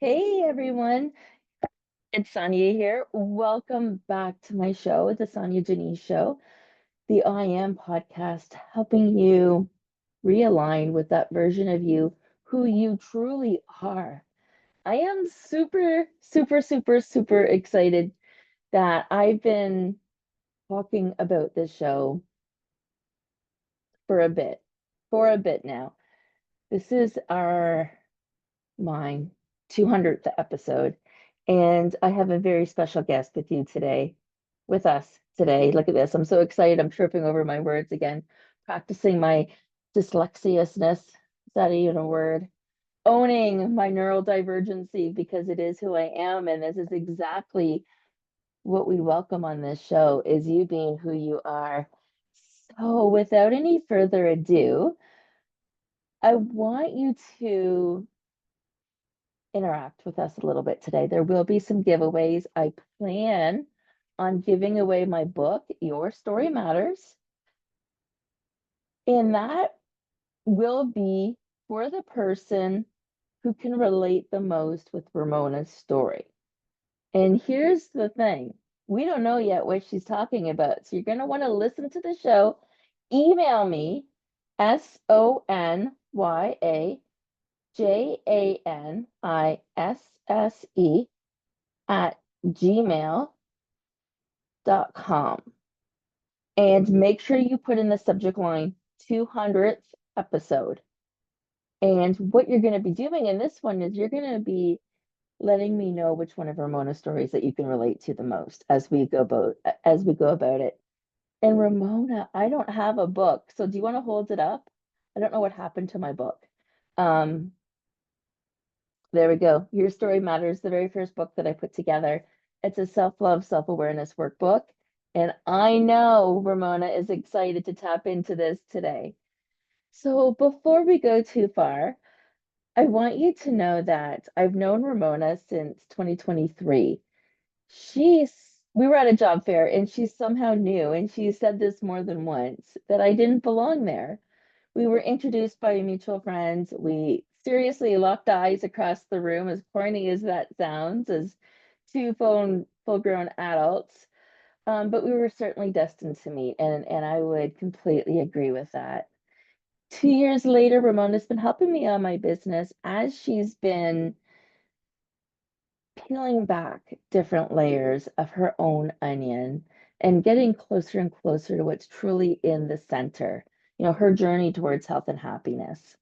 Hey everyone, it's Sonya here. Welcome back to my show, the Sonya Janisse Show, the I Am podcast, helping you realign with that version of you who you truly are. I am super excited that I've been talking about this show for a bit now. This is mine 200th episode. And I have a very special guest with us today. Look at this. I'm so excited. I'm tripping over my words again, practicing my dyslexiasness. Is that even a word? Owning my neurodivergency because it is who I am. And this is exactly what we welcome on this show is you being who you are. So without any further ado, I want you to interact with us a little bit today. There will be some giveaways. I plan on giving away my book, Your Story Matters, and that will be for the person who can relate the most with Remona's story. And here's the thing, we don't know yet what she's talking about. So you're going to want to listen to the show. Email me, SonyaJanisse at gmail.com. And make sure you put in the subject line 200th episode. And what you're going to be doing in this one is you're going to be letting me know which one of Ramona's stories that you can relate to the most as we go about it. And Ramona, I don't have a book. So do you want to hold it up? I don't know what happened to my book. Um, There we go. Your Story Matters, the very first book that I put together. It's a self-love, self-awareness workbook. And I know Ramona is excited to tap into this today. So before we go too far, I want you to know that I've known Ramona since 2023. We were at a job fair and she somehow knew, and she said this more than once, that I didn't belong there. We were introduced by mutual friends. We seriously locked eyes across the room, as corny as that sounds, as two full grown adults. But we were certainly destined to meet, and I would completely agree with that. 2 years later, Ramona's been helping me on my business as she's been peeling back different layers of her own onion and getting closer and closer to what's truly in the center, her journey towards health and happiness.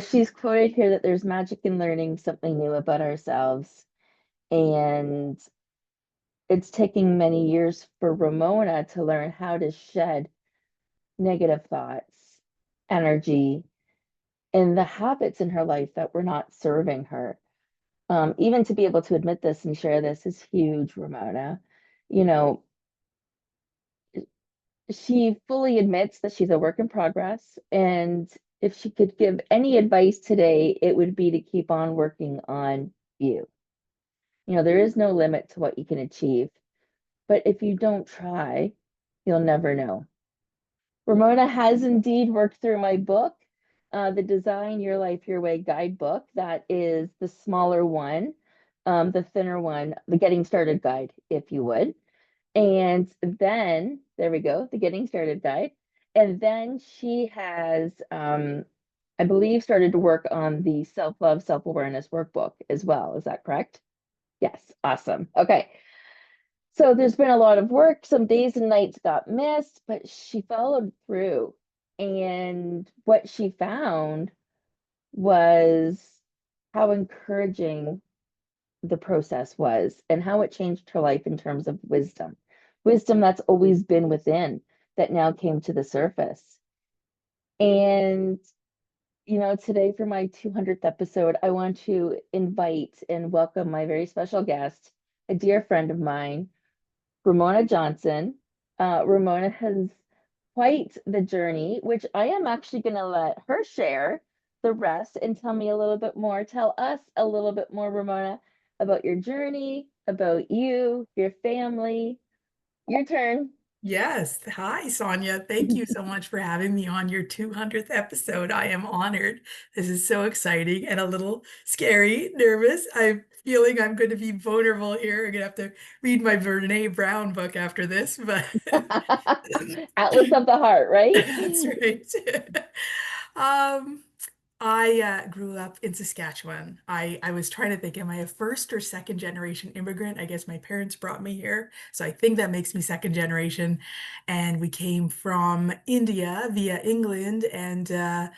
She's quoted here that there's magic in learning something new about ourselves. And it's taking many years for Ramona to learn how to shed negative thoughts, energy, and the habits in her life that were not serving her. Even to be able to admit this and share this is huge, Ramona. You know, she fully admits that she's a work in progress. And if she could give any advice today, it would be to keep on working on you. There is no limit to what you can achieve, but if you don't try, you'll never know. Remona has indeed worked through my book, the Design Your Life Your Way Guidebook. That is the smaller one, the thinner one, the Getting Started Guide, if you would. And then, there we go, the Getting Started Guide. And then she has, I believe, started to work on the Self-Love, Self-Awareness workbook as well. Is that correct? Yes, awesome. Okay. So there's been a lot of work. Some days and nights got missed, but she followed through. And what she found was how encouraging the process was and how it changed her life in terms of wisdom. Wisdom that's always been within that now came to the surface. And, today for my 200th episode, I want to invite and welcome my very special guest, a dear friend of mine, Remona Johnson. Remona has quite the journey, which I am actually going to let her share the rest and tell me a little bit more. Tell us a little bit more, Remona, about your journey, about you, your family. Your turn. Yes. Hi, Sonya. Thank you so much for having me on your 200th episode. I am honored. This is so exciting and a little scary, nervous. I'm feeling I'm going to be vulnerable here. I'm going to have to read my Brene Brown book after this, but Atlas of the heart, right? that's right. Um, I grew up in Saskatchewan. I was trying to think, am I a first or second generation immigrant? I guess my parents brought me here. So I think that makes me second generation. And we came from India via England. And I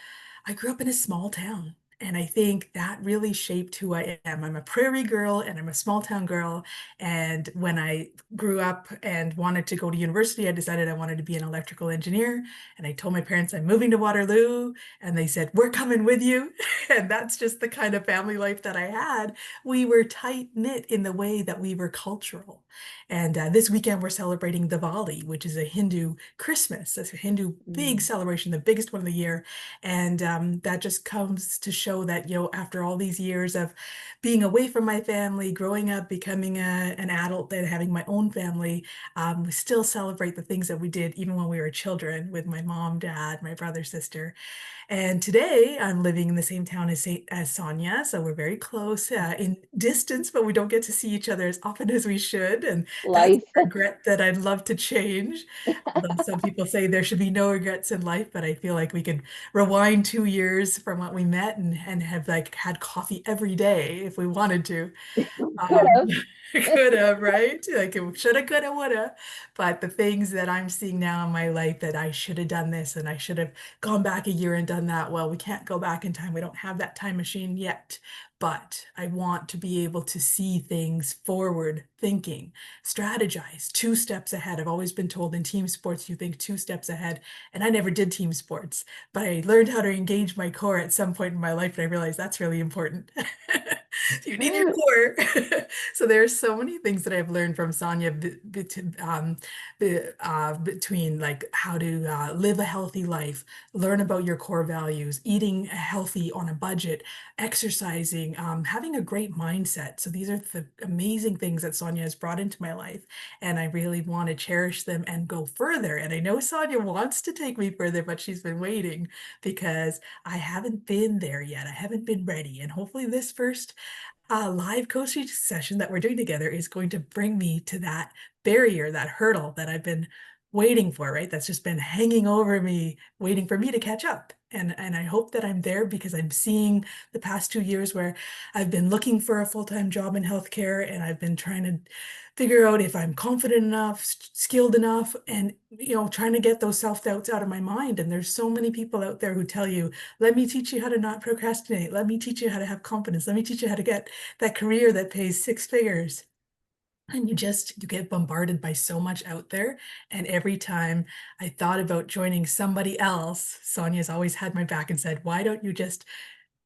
grew up in a small town. And I think that really shaped who I am. I'm a prairie girl and I'm a small town girl. And when I grew up and wanted to go to university, I decided I wanted to be an electrical engineer. And I told my parents I'm moving to Waterloo. And they said, "We're coming with you." And that's just the kind of family life that I had. We were tight knit in the way that we were cultural. And this weekend, we're celebrating Diwali, which is a Hindu Christmas, a Hindu big Mm, celebration, the biggest one of the year. And that just comes to show that, after all these years of being away from my family, growing up, becoming an adult, and having my own family, we still celebrate the things that we did even when we were children with my mom, dad, my brother, sister. And today I'm living in the same town as Sonya, so we're very close in distance, but we don't get to see each other as often as we should. And that's life. a regret that I'd love to change. Although some people say there should be no regrets in life, but I feel like we could rewind 2 years from what we met and have like had coffee every day if we wanted to. Could Um, have. could have, right? Like it shoulda, coulda, woulda. But the things that I'm seeing now in my life that I should have done this and I should have gone back a year and done that. Well, we can't go back in time. We don't have that time machine yet. But I want to be able to see things forward thinking, strategize 2 steps ahead. I've always been told in team sports, you think 2 steps ahead. And I never did team sports, but I learned how to engage my core at some point in my life. And I realized that's really important. You need your core. So there's so many things that I've learned from Sonya between like how to live a healthy life, learn about your core values, eating healthy on a budget, exercising, having a great mindset. So these are the amazing things that Sonya has brought into my life, and I really want to cherish them and go further. And I know Sonya wants to take me further, but she's been waiting because I haven't been there yet. I haven't been ready, and hopefully this first live coaching session that we're doing together is going to bring me to that barrier, that hurdle that I've been waiting for, right? That's just been hanging over me, waiting for me to catch up. And I hope that I'm there because I'm seeing the past 2 years where I've been looking for a full-time job in healthcare and I've been trying to figure out if I'm confident enough, skilled enough, and trying to get those self-doubts out of my mind. And there's so many people out there who tell you, let me teach you how to not procrastinate. Let me teach you how to have confidence. Let me teach you how to get that career that pays 6 figures. And you get bombarded by so much out there. And every time I thought about joining somebody else, Sonia's always had my back and said, why don't you just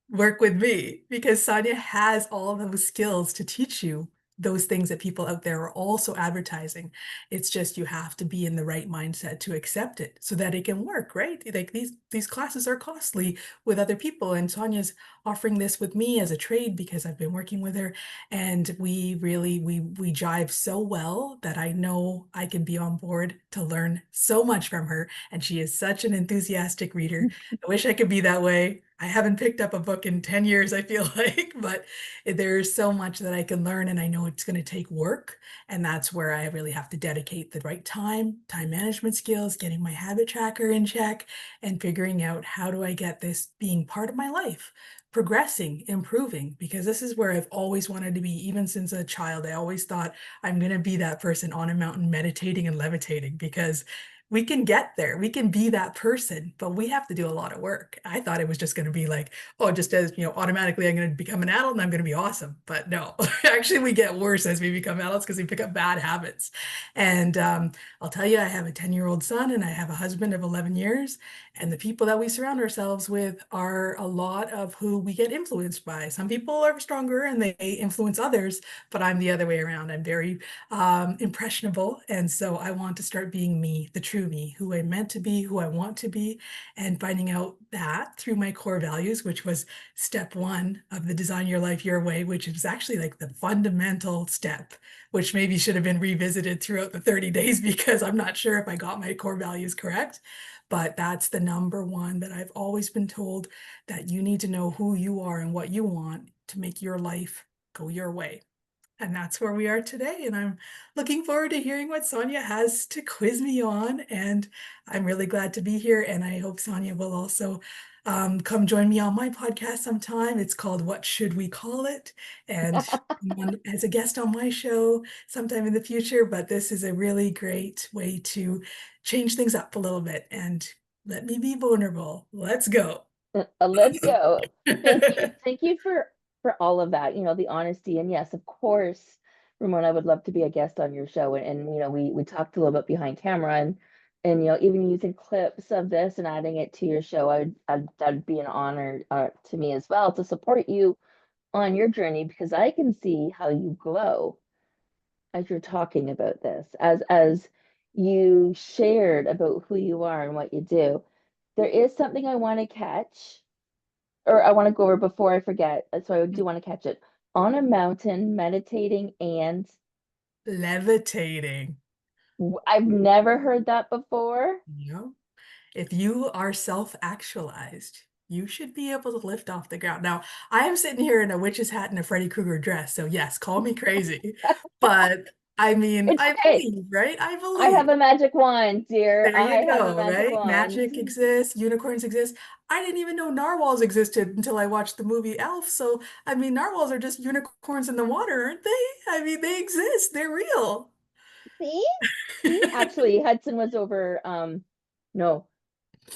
work with me? Because Sonia has all those skills to teach you those things that people out there are also advertising. It's just you have to be in the right mindset to accept it so that it can work, right? Like these classes are costly with other people, and Sonia's offering this with me as a trade because I've been working with her, and we really we jive so well that I know I can be on board to learn so much from her. And she is such an enthusiastic reader. I wish I could be that way. I haven't picked up a book in 10 years, I feel like, but there's so much that I can learn, and I know it's going to take work. And that's where I really have to dedicate the right time management skills, getting my habit tracker in check, and figuring out how do I get this being part of my life, progressing, improving, because this is where I've always wanted to be, even since a child. I always thought I'm going to be that person on a mountain meditating and levitating because we can get there. We can be that person, but we have to do a lot of work. I thought it was just going to be like, oh, just as, automatically I'm going to become an adult and I'm going to be awesome. But no, actually, we get worse as we become adults because we pick up bad habits. And I'll tell you, I have a 10-year-old son and I have a husband of 11 years. And the people that we surround ourselves with are a lot of who we get influenced by. Some people are stronger and they influence others, but I'm the other way around. I'm very impressionable. And so I want to start being me, the true me, who I'm meant to be, who I want to be, and finding out that through my core values, which was step one of the Design Your Life Your Way, which is actually like the fundamental step, which maybe should have been revisited throughout the 30 days because I'm not sure if I got my core values correct. But that's the number one that I've always been told, that you need to know who you are and what you want to make your life go your way. And that's where we are today. And I'm looking forward to hearing what Sonya has to quiz me on. And I'm really glad to be here. And I hope Sonya will also come join me on my podcast sometime. It's called What Should We Call It? And as a guest on my show sometime in the future. But this is a really great way to change things up a little bit and let me be vulnerable. Let's go. Let's go. Thank you for all of that, the honesty. And yes, of course, Ramona, I would love to be a guest on your show. And we talked a little bit behind camera, and even using clips of this and adding it to your show, that'd be an honor to me as well, to support you on your journey, because I can see how you glow as you're talking about this, as you shared about who you are and what you do. There is something I want to catch, or I want to go over before I forget. So I do want to catch it. On a mountain, meditating, and Levitating. I've never heard that before. Yeah. If you are self-actualized, you should be able to lift off the ground. Now, I am sitting here in a witch's hat and a Freddy Krueger dress, so yes, call me crazy. But I mean, It's I okay. believe, right? I I believe. have a magic wand, dear. There I you have a go, magic right? wand. Magic exists, unicorns exist. I didn't even know narwhals existed until I watched the movie Elf. So, I mean, narwhals are just unicorns in the water, aren't they? I mean, they exist. They're real. See? See? Actually, Hudson was over, no,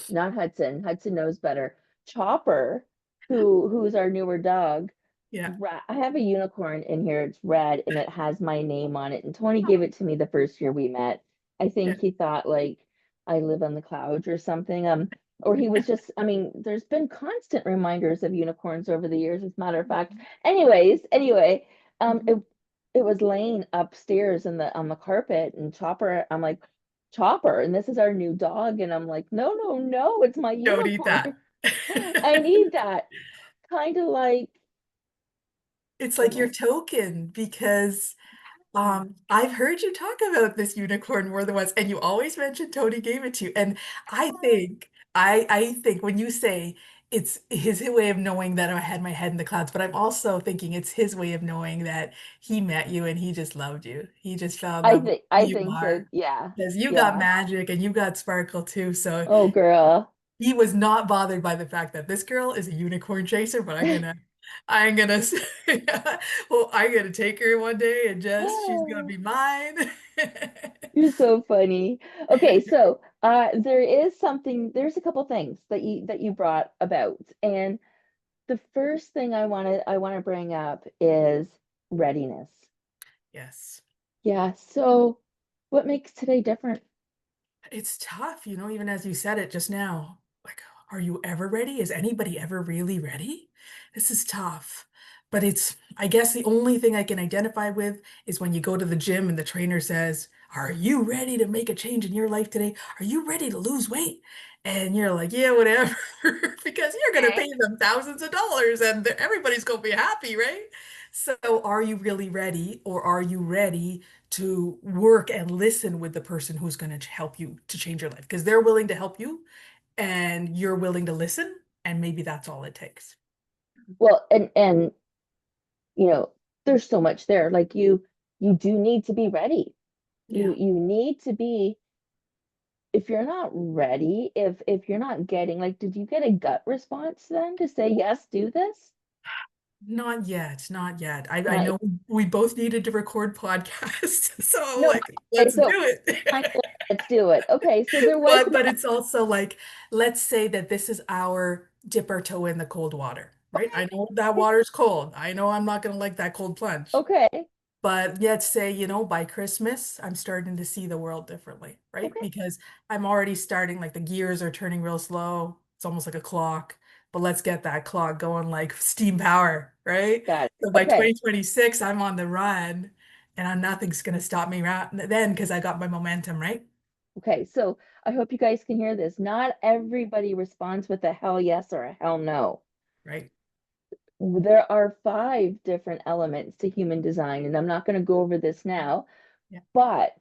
not Hudson. Hudson knows better. Chopper, who's our newer dog. Yeah. I have a unicorn in here. It's red and it has my name on it. And Tony gave it to me the first year we met. I Yeah. think he thought like I live on the clouds or something. Or he was just, I mean, there's been constant reminders of unicorns over the years, as a matter of fact. Anyway, Mhm. it was laying upstairs in the on the carpet, and Chopper, I'm like, Chopper, and this is our new dog. And I'm like, no, it's my Don't eat unicorn. that. I need that. Kind of like, It's go like your ahead. token because I've heard you talk about this unicorn more than once, and you always mention Tony gave it to you. And I think when you say it's his way of knowing that I had my head in the clouds, but I'm also thinking it's his way of knowing that he met you and he just loved you. He just fell in love with who I you think so. are. Yeah. Because you got Yeah. magic and you got sparkle too. So Oh, girl. he was not bothered by the fact that this girl is a unicorn chaser, but I'm gonna say, well, I'm gonna take her one day and just she's gonna be mine. You're so funny. Okay, so there's a couple things that you brought about. And the first thing I want to bring up is readiness. Yes. Yeah, so what makes today different? It's tough, even as you said it just now. Like, are you ever ready? Is anybody ever really ready? This is tough. But I guess the only thing I can identify with is when you go to the gym and the trainer says, are you ready to make a change in your life today? Are you ready to lose weight? And you're like, yeah, whatever, because you're going to Okay. pay them thousands of dollars and everybody's going to be happy, right? So, are you really ready, or are you ready to work and listen with the person who's going to help you to change your life? Because they're willing to help you and you're willing to listen, and maybe that's all it takes. Well, and you know, there's so much there. Like you do need to be ready. Yeah. You need to be, if you're not ready, if you're not getting, like, did you get a gut response then to say yes, do this? Not yet, not yet. I Not know we both needed to record podcasts, so I'm no. like, Okay, let's do so kind it. of like, let's do it. Okay, so there was But it's also like, let's say that this is our dip our toe in the cold water, right? I know that okay, water's cold. I know I'm not gonna like that cold plunge. okay, But yet say, by Christmas, I'm starting to see the world differently, right? okay, Because I'm already starting, like the gears are turning real slow. It's almost like a clock, but let's get that clock going like steam power, right? got it. So by Okay, 2026, I'm on the run and nothing's going to stop me right then because I got my momentum, right? Okay, so I hope you guys can hear this. Not everybody responds with a hell yes or a hell no. Right. There are 5 different elements to human design, and I'm not going to go over this now, Yeah. but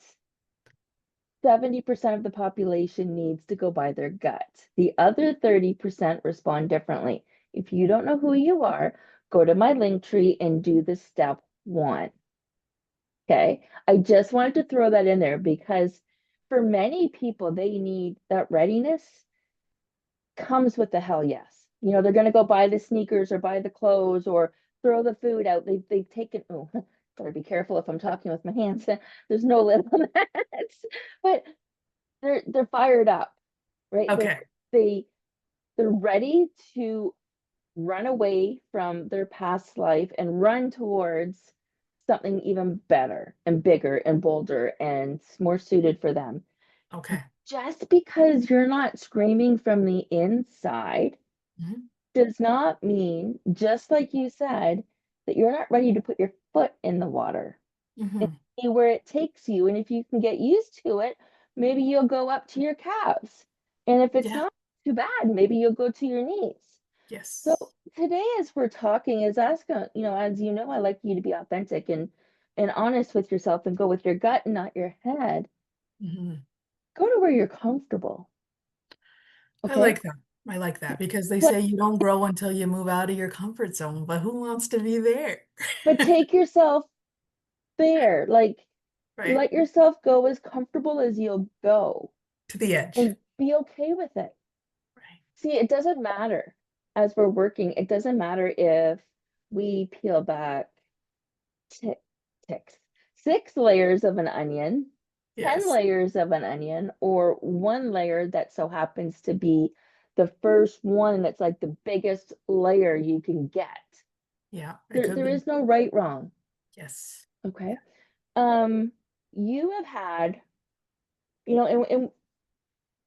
70% of the population needs to go by their gut. The other 30% respond differently. If you don't know who you are, go to my link tree and do the step 1. Okay. I just wanted to throw that in there because for many people, they need that readiness comes with the hell yes. They're going to go buy the sneakers or buy the clothes or throw the food out. They've taken, oh, gotta be careful if I'm talking with my hands. There's no lid on that. But they're fired up, right? Okay. They they're ready to run away from their past life and run towards something even better and bigger and bolder and more suited for them. Okay. Just because you're not screaming from the inside Mhm. does not mean, just like you said, that you're not ready to put your foot in the water and Mhm. see where it takes you. And if you can get used to it, maybe you'll go up to your calves. And if it's Yeah. not too bad, maybe you'll go to your knees. So Yes. today, as we're talking, is as you know, I like you to be authentic and honest with yourself and go with your gut and not your head. Mhm. Go to where you're comfortable. I Okay. like that. I like that because they But say you don't grow until you move out of your comfort zone, but who wants to be there? but take yourself there. Like Right? let yourself go as comfortable as you'll go To the edge. and be okay with it. Right. See, it doesn't matter as we're working, it doesn't matter if we peel back tick, ticks, 6 layers of an onion, 10 Yes. layers of an onion, or 1 layer that so happens to be the first one that's like the biggest layer you can get. Yeah, it There, could there be. is no right, wrong. Yes. Okay. Um, you have had, and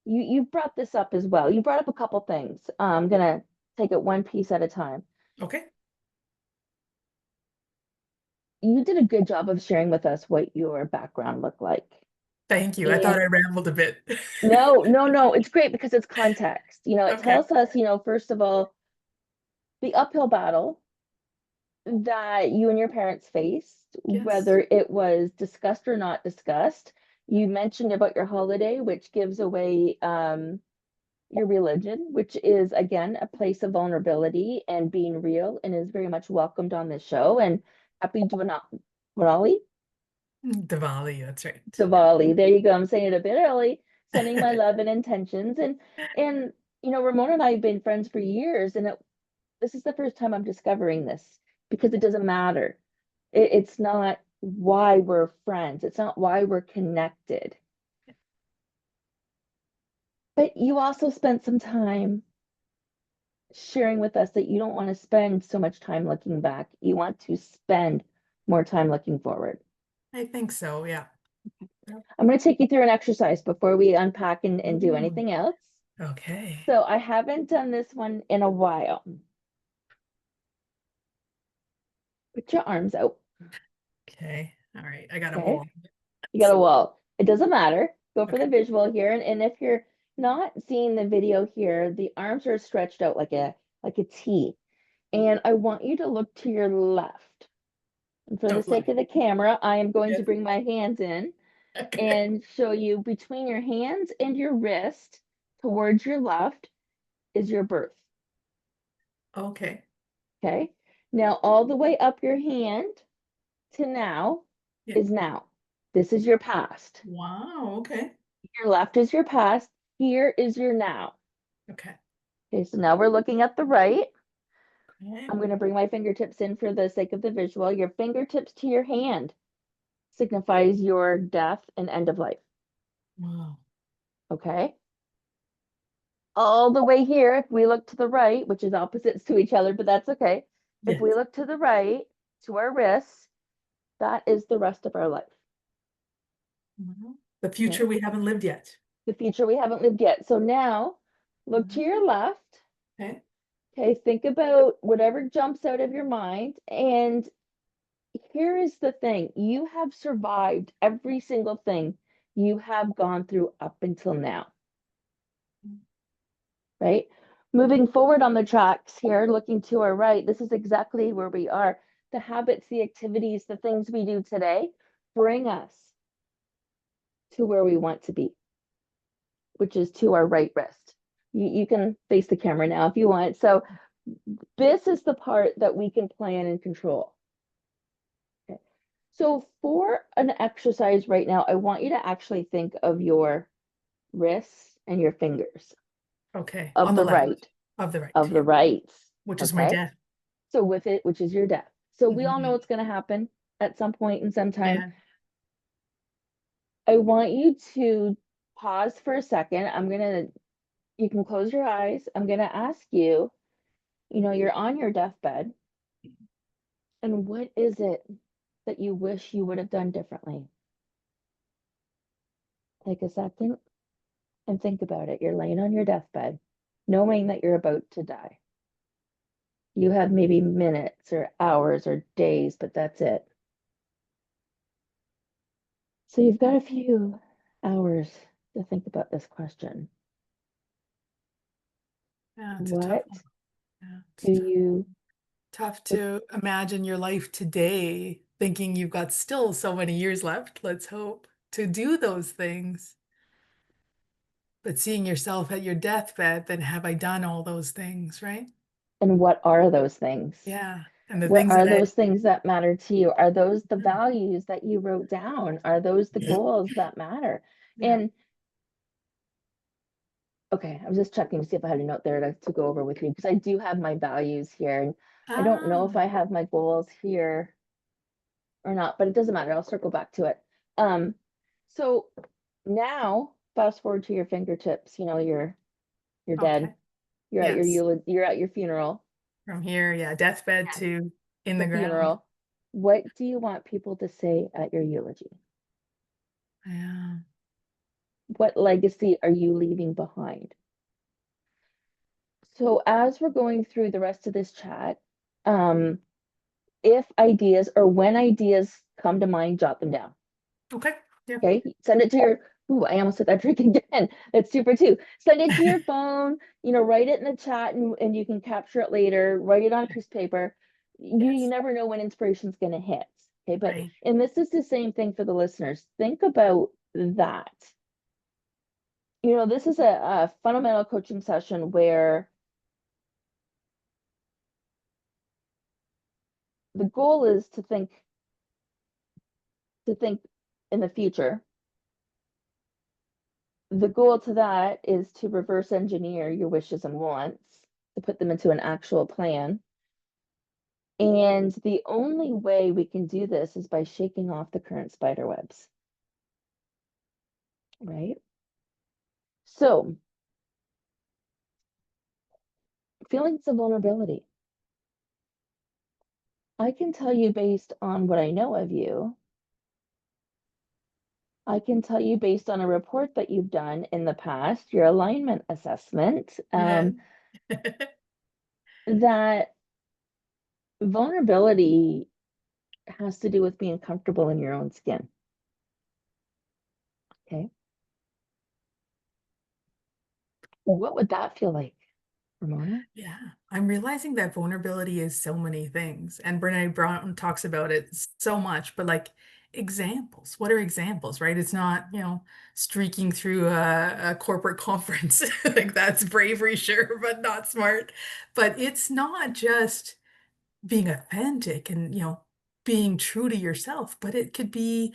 you brought this up as well. You brought up a couple things. I'm gonna take it one piece at a time. Okay. You did a good job of sharing with us what your background looked like. Thank you. I And thought I rambled a bit. no, no, no, it's great because it's context. It Okay. tells us, first of all, the uphill battle that you and your parents faced, Yes. whether it was discussed or not discussed. You mentioned about your holiday, which gives away your religion, which is again a place of vulnerability and being real and is very much welcomed on this show. And happy Diwali, Diwali, that's right. Yeah. Diwali. There you go. I'm saying it a bit early, sending my love and intentions. And Ramona and I have been friends for years, and this is the first time I'm discovering this because it doesn't matter. It's not why we're friends. It's not why we're connected. But you also spent some time sharing with us that you don't want to spend so much time looking back. You want to spend more time looking forward. I think so, yeah. I'm going to take you through an exercise before we unpack and do Ooh, anything else. okay. So I haven't done this one in a while. Put your arms out. Okay. All right. I got a Okay. wall. You got a wall. It doesn't matter. Go for Okay. the visual here. And if you're not seeing the video here, the arms are stretched out like a T. And I want you to look to your left. And for the Oh, sake of the camera, I am going to yes. bring my hands in Okay. and show you between your hands and your wrist towards your left is your birth. Okay. Okay. Now, all the way up your hand to now Yeah. is now. This is your past. Wow. Okay. Your left is your past. Here is your now. Okay. Okay, so now we're looking at the right. Okay. I'm going to bring my fingertips in for the sake of the visual. Your fingertips to your hand signifies your death and end of life. Wow. Okay. All the way here, if we look to the right, which is opposites to each other, but that's okay. If Yes. we look to the right, to our wrists, that is the rest of our life. Mhm. The Okay. future we haven't lived yet. The future we haven't lived yet. So now look to Mhm. your left. Okay. Okay. Think about whatever jumps out of your mind. And here is the thing, you have survived every single thing you have gone through up until now, right? Moving forward on the tracks here, looking to our right, this is exactly where we are. The habits, the activities, the things we do today bring us to where we want to be, which is to our right wrist. You can face the camera now if you want. So this is the part that we can plan and control. Okay. So for an exercise right now, I want you to actually think of your wrists and your fingers Okay. of On the the left. right, Of the right. of the Yep. right. Which is my Okay. death. So with it, which is your death. So we all know Mhm. it's going to happen at some point in some time. Yeah. I want you to pause for a second. You can close your eyes. I'm going to ask you, you're on your deathbed. And what is it that you wish you would have done differently? Take a second and think about it. You're laying on your deathbed, knowing that you're about to die. You have maybe minutes or hours or days, but that's it. So you've got a few hours to think about this question. Yeah, it's a tough What one. Yeah, it's do you, tough what, to imagine your life today thinking you've got still so many years left, let's hope, to do those things. But seeing yourself at your deathbed, then have I done all those things, right? and what are those things? Yeah. And the What things are that those things that matter to you? Are those the values that you wrote down? Are those the goals that matter? yeah. And okay, I was just checking to see if I had a note there to go over with you because I do have my values here. And I don't know if Ah, I have my goals here or not, but it doesn't matter. I'll circle back to it. So now fast forward to your fingertips, you're dead. okay. Yes. You're at your funeral. From here, yeah, deathbed Yes. to in The the ground. funeral. What do you want people to say at your eulogy? Yeah. What legacy are you leaving behind? So as we're going through the rest of this chat, um, if ideas or when ideas come to mind, jot them down. Okay. Yeah. Okay. Send it to your, ooh, I almost said that trick again. That's super too. Send it to your phone, write it in the chat and you can capture it later, write it on a piece of paper. You Yes. never know when inspiration's gonna hit. Okay. But Right. and this is the same thing for the listeners. Think about that. This is a fundamental coaching session where the goal is to think in the future. The goal to that is to reverse engineer your wishes and wants, to put them into an actual plan. And the only way we can do this is by shaking off the current spider webs, right? So, feelings of vulnerability. I can tell you based on what I know of you, I can tell you based on a report that you've done in the past, your alignment assessment, Yeah. that vulnerability has to do with being comfortable in your own skin. Okay. What would that feel like, Remona? Yeah. I'm realizing that vulnerability is so many things. And Brene Brown talks about it so much, but like examples, what are examples, right? It's not, streaking through a corporate conference. Like that's bravery, sure, but not smart. But it's not just being authentic and, being true to yourself, but it could be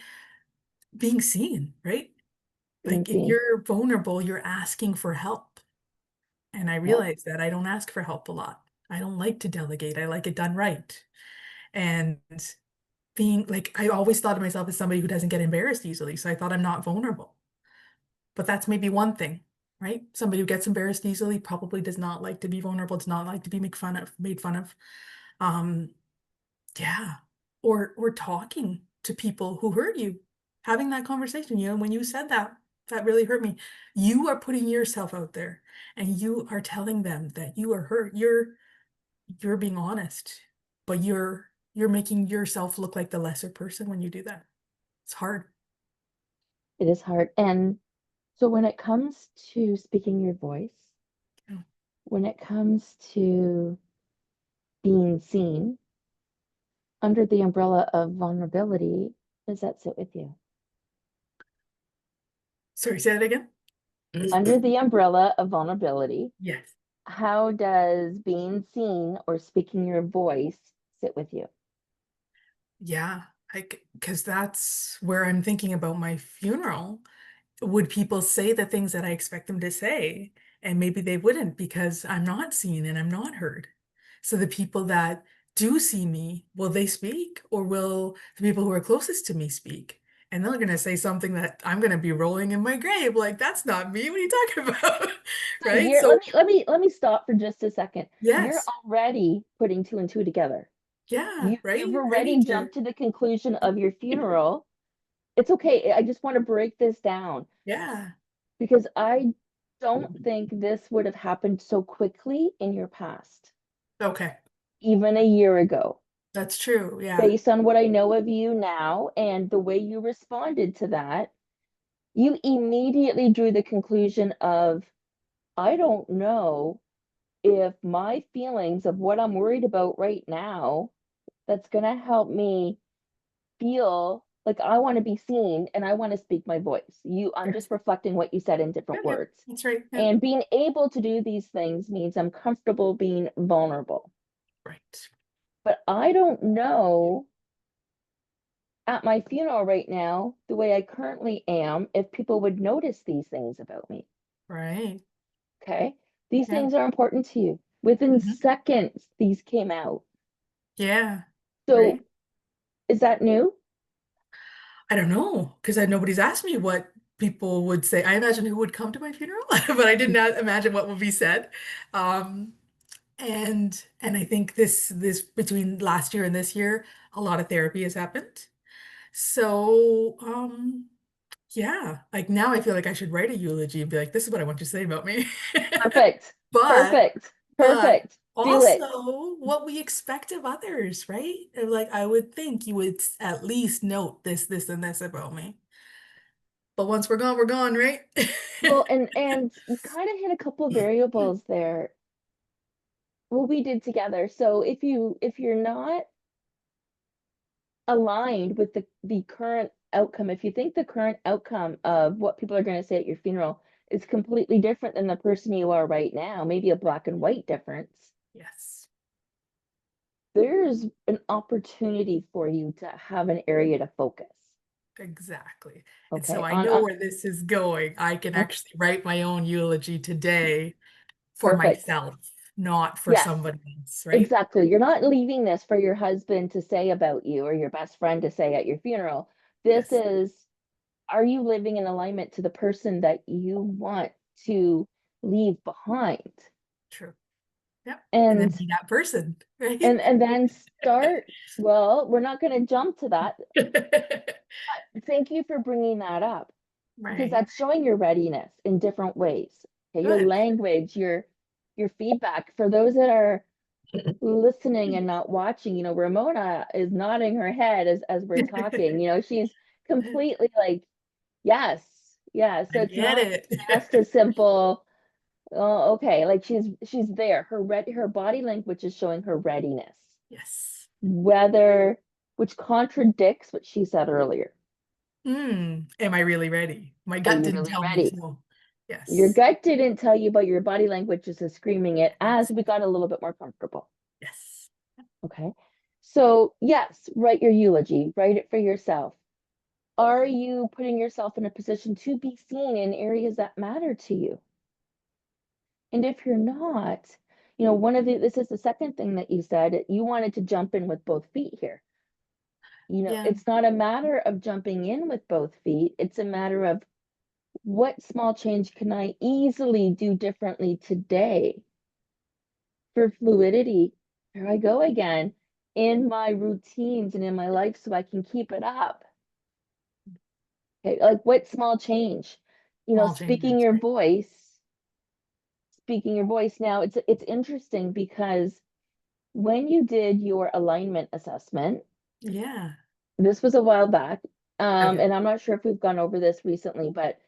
being seen, right? Being Like if seen. you're vulnerable, you're asking for help. And I Yep. realize that I don't ask for help a lot. I don't like to delegate. I like it done right. And being like, I always thought of myself as somebody who doesn't get embarrassed easily. So I thought I'm not vulnerable. But that's maybe one thing, right? Somebody who gets embarrassed easily probably does not like to be vulnerable, does not like to be made fun of. Um, yeah. Or talking to people who hurt you, having that conversation, when you said that, that really hurt me. You are putting yourself out there and you are telling them that you are hurt. You're being honest, but you're making yourself look like the lesser person when you do that. It's hard. It is hard. And so when it comes to speaking your voice, Yeah. when it comes to being seen under the umbrella of vulnerability, does that sit with you? Sorry, say that again. Under the umbrella of vulnerability, Yes. how does being seen or speaking your voice sit with you? Yeah. Because that's where I'm thinking about my funeral. Would people say the things that I expect them to say? And maybe they wouldn't because I'm not seen and I'm not heard. So the people that do see me, will they speak or will the people who are closest to me speak? And they're going to say something that I'm going to be rolling in my grave. Like, that's not me. What are you talking about? So Right? you're So, let me stop for just a second. You're yes. already putting two and two together. Yeah. You've Right. Ready already to, jumped to the conclusion of your funeral. It's okay. I just want to break this down yeah. because I don't think this would have happened so quickly in your past, Okay. even a year ago. That's true. Yeah. Based on what I know of you now and the way you responded to that, you immediately drew the conclusion of, I don't know if my feelings of what I'm worried about right now, that's going to help me feel like I want to be seen and I want to speak my voice. I'm Yes. just reflecting what you said in Yeah. different Yeah. words. That's right. Yeah. And being able to do these things means I'm comfortable being vulnerable. Right. But I don't know at my funeral right now, the way I currently am, if people would notice these things about me. Right. Okay. These Yeah. things are important to you. Within Mhm. seconds, these came out. Yeah. So Right. is that new? I don't know because nobody's asked me what people would say. I imagine who would come to my funeral, but I did not imagine what would be said. Um, and I think this between last year and this year, a lot of therapy has happened. So yeah, like now I feel like I should write a eulogy and be like, this is what I want you to say about me. Perfect. But Perfect. but Perfect. Do it. also what we expect of others, right? And like I would think you would at least note this, and this about me. But once we're gone, right? Well, and you kind of hit a couple variables there. What we did together. So if you're not aligned with the current outcome, if you think the current outcome of what people are going to say at your funeral is completely different than the person you are right now, maybe a black and white difference, Yes, there's an opportunity for you to have an area to focus. exactly. And so Okay. I On know where this is going. I can okay, actually write my own eulogy today for perfect. myself, not for Yes, somebody else, right? exactly. You're not leaving this for your husband to say about you or your best friend to say at your funeral. This Yes, is, are you living in alignment to the person that you want to leave behind? true. Yep. And then And be that person, right? and then start, well, we're not going to jump to that. Thank you for bringing that up because Right. that's showing your readiness in different ways. Okay, your Good. language, your feedback. For those that are listening and not watching, Ramona is nodding her head as we're talking. She's completely like, yes, yes. I So it's get not it. just a simple, oh, okay, like she's there. Her body language is showing her readiness. Yes. Whether which contradicts what she said earlier. Am I really ready? My Are gut you didn't really tell me ready? so. Your Yes. gut didn't tell you, but your body language is screaming it as Yes. we got a little bit more comfortable. Yes. Okay. So, yes, write your eulogy, write it for yourself. Are you putting yourself in a position to be seen in areas that matter to you? And if you're not, this is the second thing that you said, you wanted to jump in with both feet here. Yeah. It's not a matter of jumping in with both feet, it's a matter of what small change can I easily do differently today for fluidity? Here I go again in my routines and in my life so I can keep it up. Okay, like what small change? Small Speaking changes, your right? voice, speaking your voice. Now it's interesting because when you did your alignment assessment, Yeah. this was a while back, Okay. And I'm not sure if we've gone over this recently, but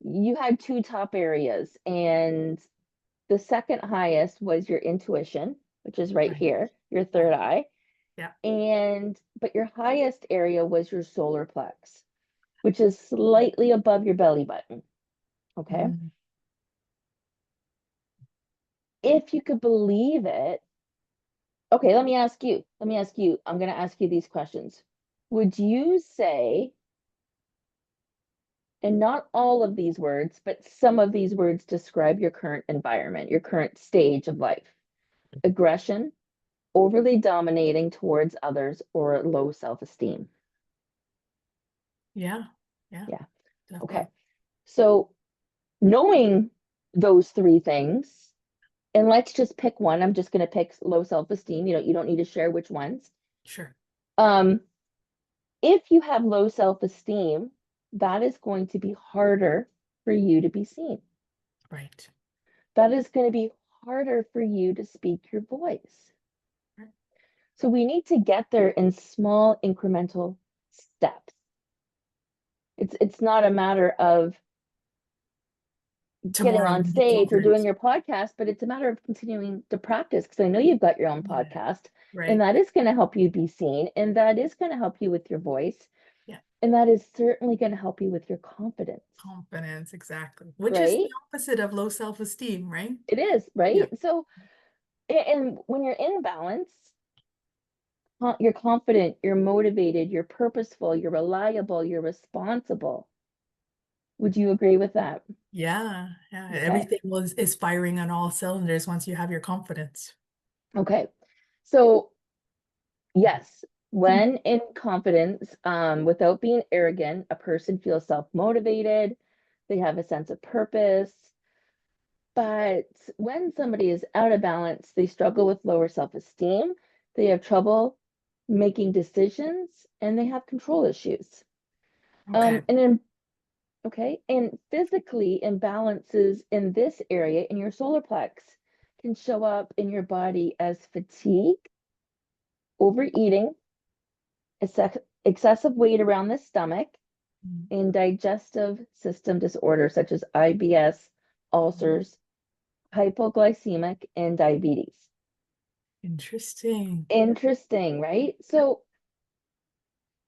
you had two top areas, and the second highest was your intuition, which is right Right. here, your Right. third eye. Yeah. But your highest area was your solar plex, which is slightly above your belly button. Okay. Mm. If you could believe it, okay, let me ask you, I'm going to ask you these questions. Would you say, and not all of these words, but some of these words describe your current environment, your current stage of life: aggression, overly dominating towards others, or low self-esteem? Yeah. Yeah. Yeah. Okay. Definitely. So knowing those three things, and let's just pick one. I'm just going to pick low self-esteem. You don't need to share which ones. Sure. Um, if you have low self-esteem, that is going to be harder for you to be seen. Right. That is going to be harder for you to speak your voice. Right. So we need to get there in small incremental steps. It's not a matter of getting Tomorrow on when you stage or doing confidence. your podcast, but it's a matter of continuing to practice, because I know you've got your own Yeah. podcast, and Right. that is going to help you be seen, and that is going to help you with your voice, Yeah. and that is certainly going to help you with your confidence, Confidence, exactly. Which is the right? opposite of low self-esteem, right? It is, Yeah. right? So, and when you're in balance, you're confident, you're motivated, you're purposeful, you're reliable, you're responsible. Would you agree with that? Yeah. Yeah. Okay. Everything is firing on all cylinders once you have your confidence. Okay. So, yes, when in confidence, without being arrogant, a person feels self-motivated, they have a sense of purpose. But when somebody is out of balance, they struggle with lower self-esteem, they have trouble making decisions, and they have control issues. Okay. And then, okay, and physically imbalances in this area in your solar plex can show up in your body as fatigue, overeating, excessive weight around the stomach, Mm. and digestive system disorders such as IBS, ulcers, hypoglycemic, and diabetes. Interesting. Interesting, right? So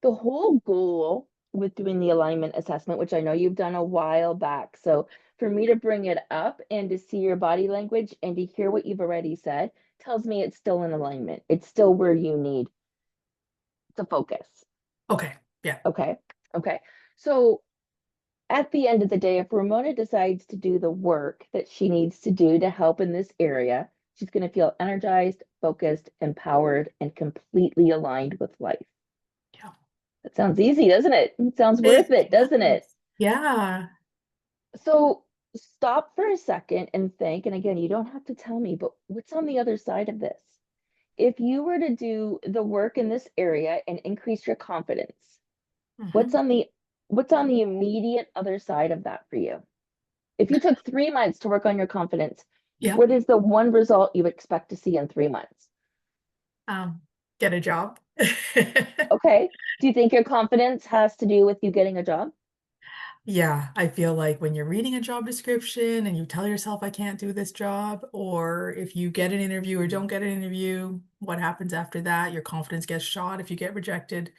the whole goal with doing the alignment assessment, which I know you've done a while back, so for me to bring it up and to see your body language and to hear what you've already said tells me it's still in alignment. It's still where you need to focus. Okay. Yeah. Okay. Okay. So at the end of the day, if Ramona decides to do the work that she needs to do to help in this area, she's going to feel energized, focused, empowered, and completely aligned with life. Yeah. That sounds easy, doesn't it? It sounds worth It it, doesn't it? does. Yeah. So stop for a second and think. And again, you don't have to tell me, but what's on the other side of this? If you were to do the work in this area and increase your confidence, what's Hmm. on the what's on the immediate other side of that for you? If you took 3 months to work on your confidence, Yeah. what is the one result you expect to see in 3 months? Um, get a job. Okay. Do you think your confidence has to do with you getting a job? Yeah, I feel like when you're reading a job description and you tell yourself I can't do this job, or if you get an interview or don't get an interview, what happens after that? Your confidence gets shot if you get rejected.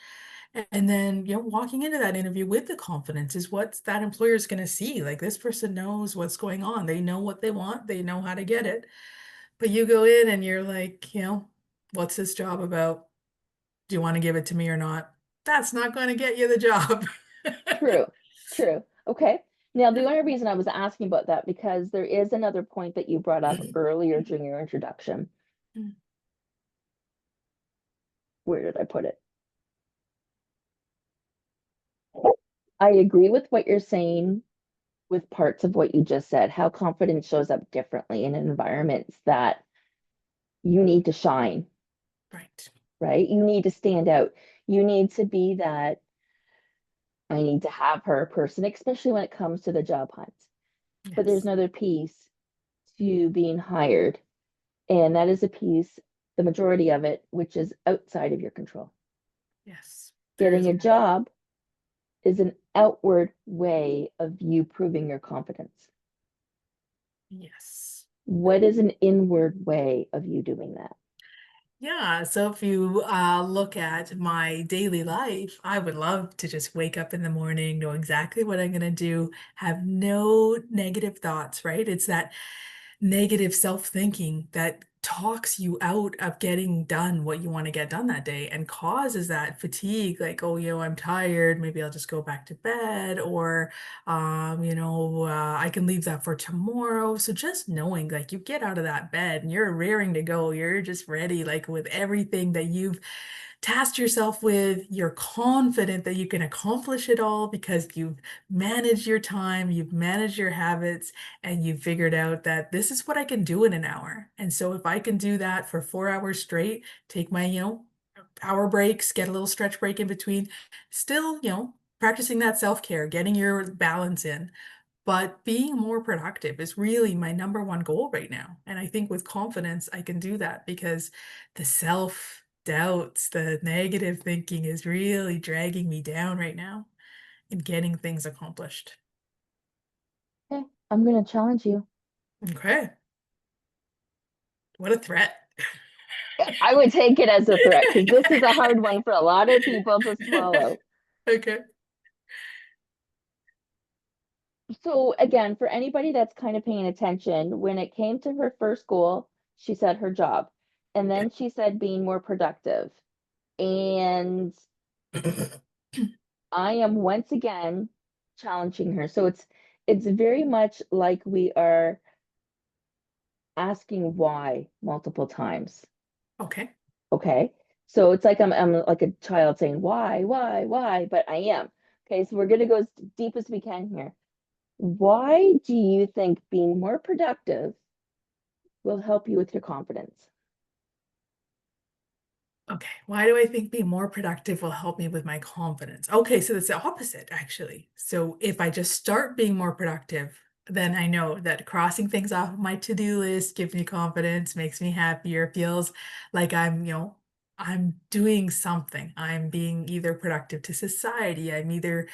And then, walking into that interview with the confidence is what that employer is going to see. Like this person knows what's going on. They know what they want. They know how to get it. But you go in and you're like, what's this job about? Do you want to give it to me or not? That's not going to get you the job. True, true. Okay. Now, the only reason I was asking about that because there is another point that you brought up earlier during your introduction. Where did I put it? I agree with what you're saying with parts of what you just said, how confidence shows up differently in environments that you need to shine, Right. right? You need to stand out. You need to be that I need to have her person, especially when it comes to the job hunt. But there's Yes. another piece to being hired, and that is a piece, the majority of it, which is outside of your control. Yes. There Getting is. a job is an outward way of you proving your confidence. Yes. What is an inward way of you doing that? Yeah, so if you look at my daily life, I would love to just wake up in the morning, know exactly what I'm going to do, have no negative thoughts, right? It's that negative self-thinking that talks you out of getting done what you want to get done that day and causes that fatigue, like, oh, I'm tired, maybe I'll just go back to bed, or I can leave that for tomorrow. So just knowing, like, you get out of that bed and you're raring to go, you're just ready, like, with everything that you've tasked yourself with, you're confident that you can accomplish it all because you've managed your time, you've managed your habits, and you've figured out that this is what I can do in an hour. And so if I can do that for 4 hours straight, take my, hour breaks, get a little stretch break in between, still, practicing that self-care, getting your balance in, but being more productive is really my number one goal right now. And I think with confidence, I can do that because the self doubts, the negative thinking is really dragging me down right now in getting things accomplished. Okay, I'm going to challenge you. Okay. What a threat. I would take it as a threat because this is a hard one for a lot of people to swallow. Okay. So again, for anybody that's kind of paying attention, when it came to her first goal, she said her job. And then she said being more productive. And I am once again challenging her. So it's very much like we are asking why multiple times. Okay. Okay. So it's like I'm like a child saying, why? But I am. Okay, so we're gonna go as deep as we can here. Why do you think being more productive will help you with your confidence? Okay. Why do I think being more productive will help me with my confidence? Okay, so it's the opposite, actually. So if I just start being more productive, then I know that crossing things off my to-do list gives me confidence, makes me happier, feels like I'm doing something. I'm being either productive to society. I'm either,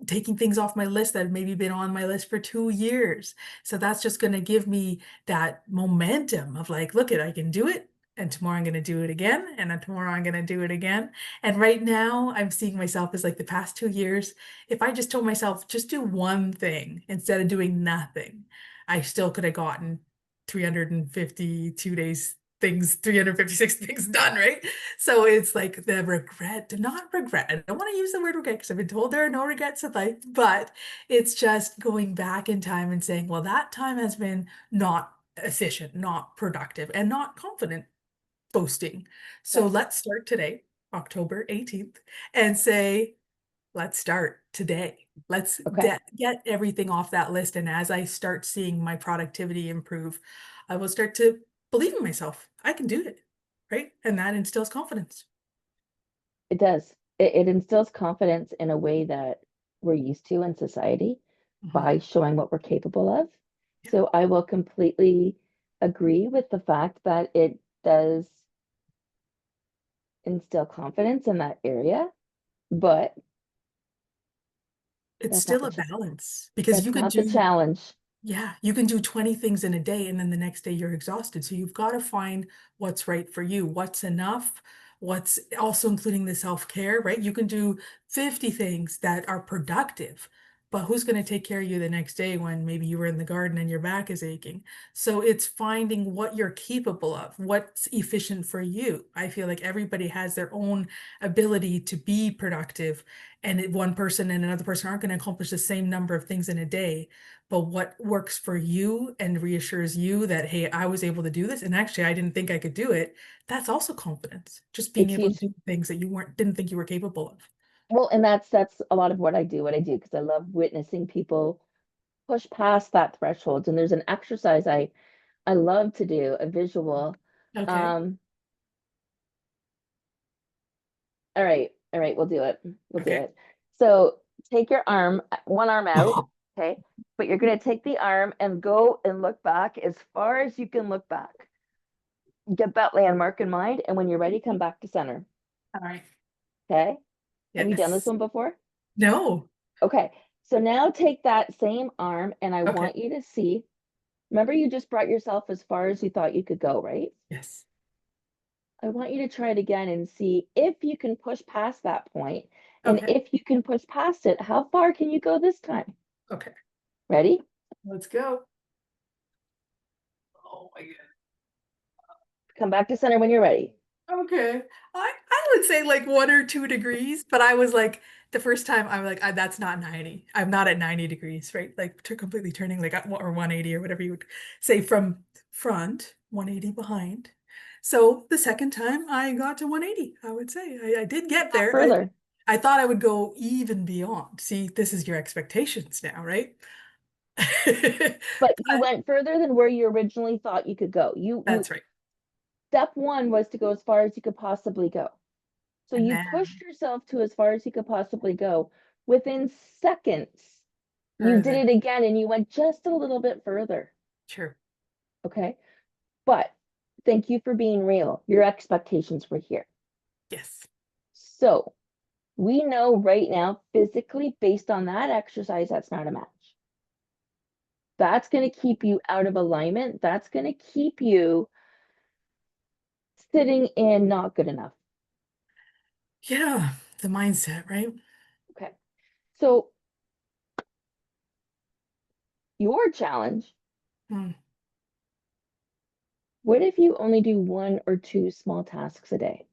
taking things off my list that have maybe been on my list for 2 years. So that's just going to give me that momentum of like, look it, I can do it. And tomorrow I'm going to do it again. And then tomorrow I'm going to do it again. And right now I'm seeing myself as like the past 2 years. If I just told myself, just do one thing instead of doing nothing, I still could have gotten 352 days things, 356 things done, right? So it's like the regret, do not regret. I don't want to use the word regret because I've been told there are no regrets in life, but it's just going back in time and saying, well, that time has been not efficient, not productive, and not confident boasting. So Yes. let's start today, October 18th, and say, let's start today. Let's Okay. get everything off that list. And as I start seeing my productivity improve, I will start to believe in myself. I can do it. Right. And that instills confidence. It does. It instills confidence in a way that we're used to in society Mhm. by showing what we're capable of. Yeah. So I will completely agree with the fact that it does instill confidence in that area, but It's that's not still the a ch balance because you that's could not the do challenge. Yeah, you can do 20 things in a day and then the next day you're exhausted. So you've got to find what's right for you, what's enough, what's also including the self-care, right? You can do 50 things that are productive, but who's going to take care of you the next day when maybe you were in the garden and your back is aching? So it's finding what you're capable of, what's efficient for you. I feel like everybody has their own ability to be productive, and one person and another person aren't going to accomplish the same number of things in a day, but what works for you and reassures you that, hey, I was able to do this, and actually I didn't think I could do it, that's also confidence. Just being It's able to used do things that you didn't think you were capable of. well, and that's a lot of what I do because I love witnessing people push past that threshold. And there's an exercise I love to do, a visual. Okay. Um, all right, we'll do it. We'll do Okay. it. So take your arm, one arm out, okay? But you're gonna take the arm and go and look back as far as you can look back. Get that landmark in mind, and when you're ready, come back to center. All right. Okay? Have you done this Yes. one before? No. Okay. So now take that same arm and I Okay. want you to see. Remember, you just brought yourself as far as you thought you could go, right? Yes. I want you to try it again and see if you can push past that point. And Okay. if you can push past it, how far can you go this time? Okay. Ready? Let's go. Oh my Come back to center when you're ready. Okay. I would say like 1 or 2 degrees, but I was like the first time I'm like that's not 90. I'm not at 90 degrees, right? Like to completely turning like or 180 or whatever you would say from front, 180 behind. So the second time I got to 180, I would say I did You get got there. further, I thought I would go even beyond. See, this is your expectations now, right? but you But went further than where you originally thought you could go. You that's right. step one was to go as far as you could possibly go. So And you now pushed yourself to as far as you could possibly go. Within seconds, you did further. it again and you went just a little bit further. Sure. Okay. But thank you for being real. Your expectations were here. Yes. So we know right now, physically, based on that exercise, that's not a match. That's going to keep you out of alignment. That's going to keep you sitting in not good enough. Yeah, the mindset, right? Okay. So your challenge, Hmm. what if you only do 1 or 2 small tasks a day?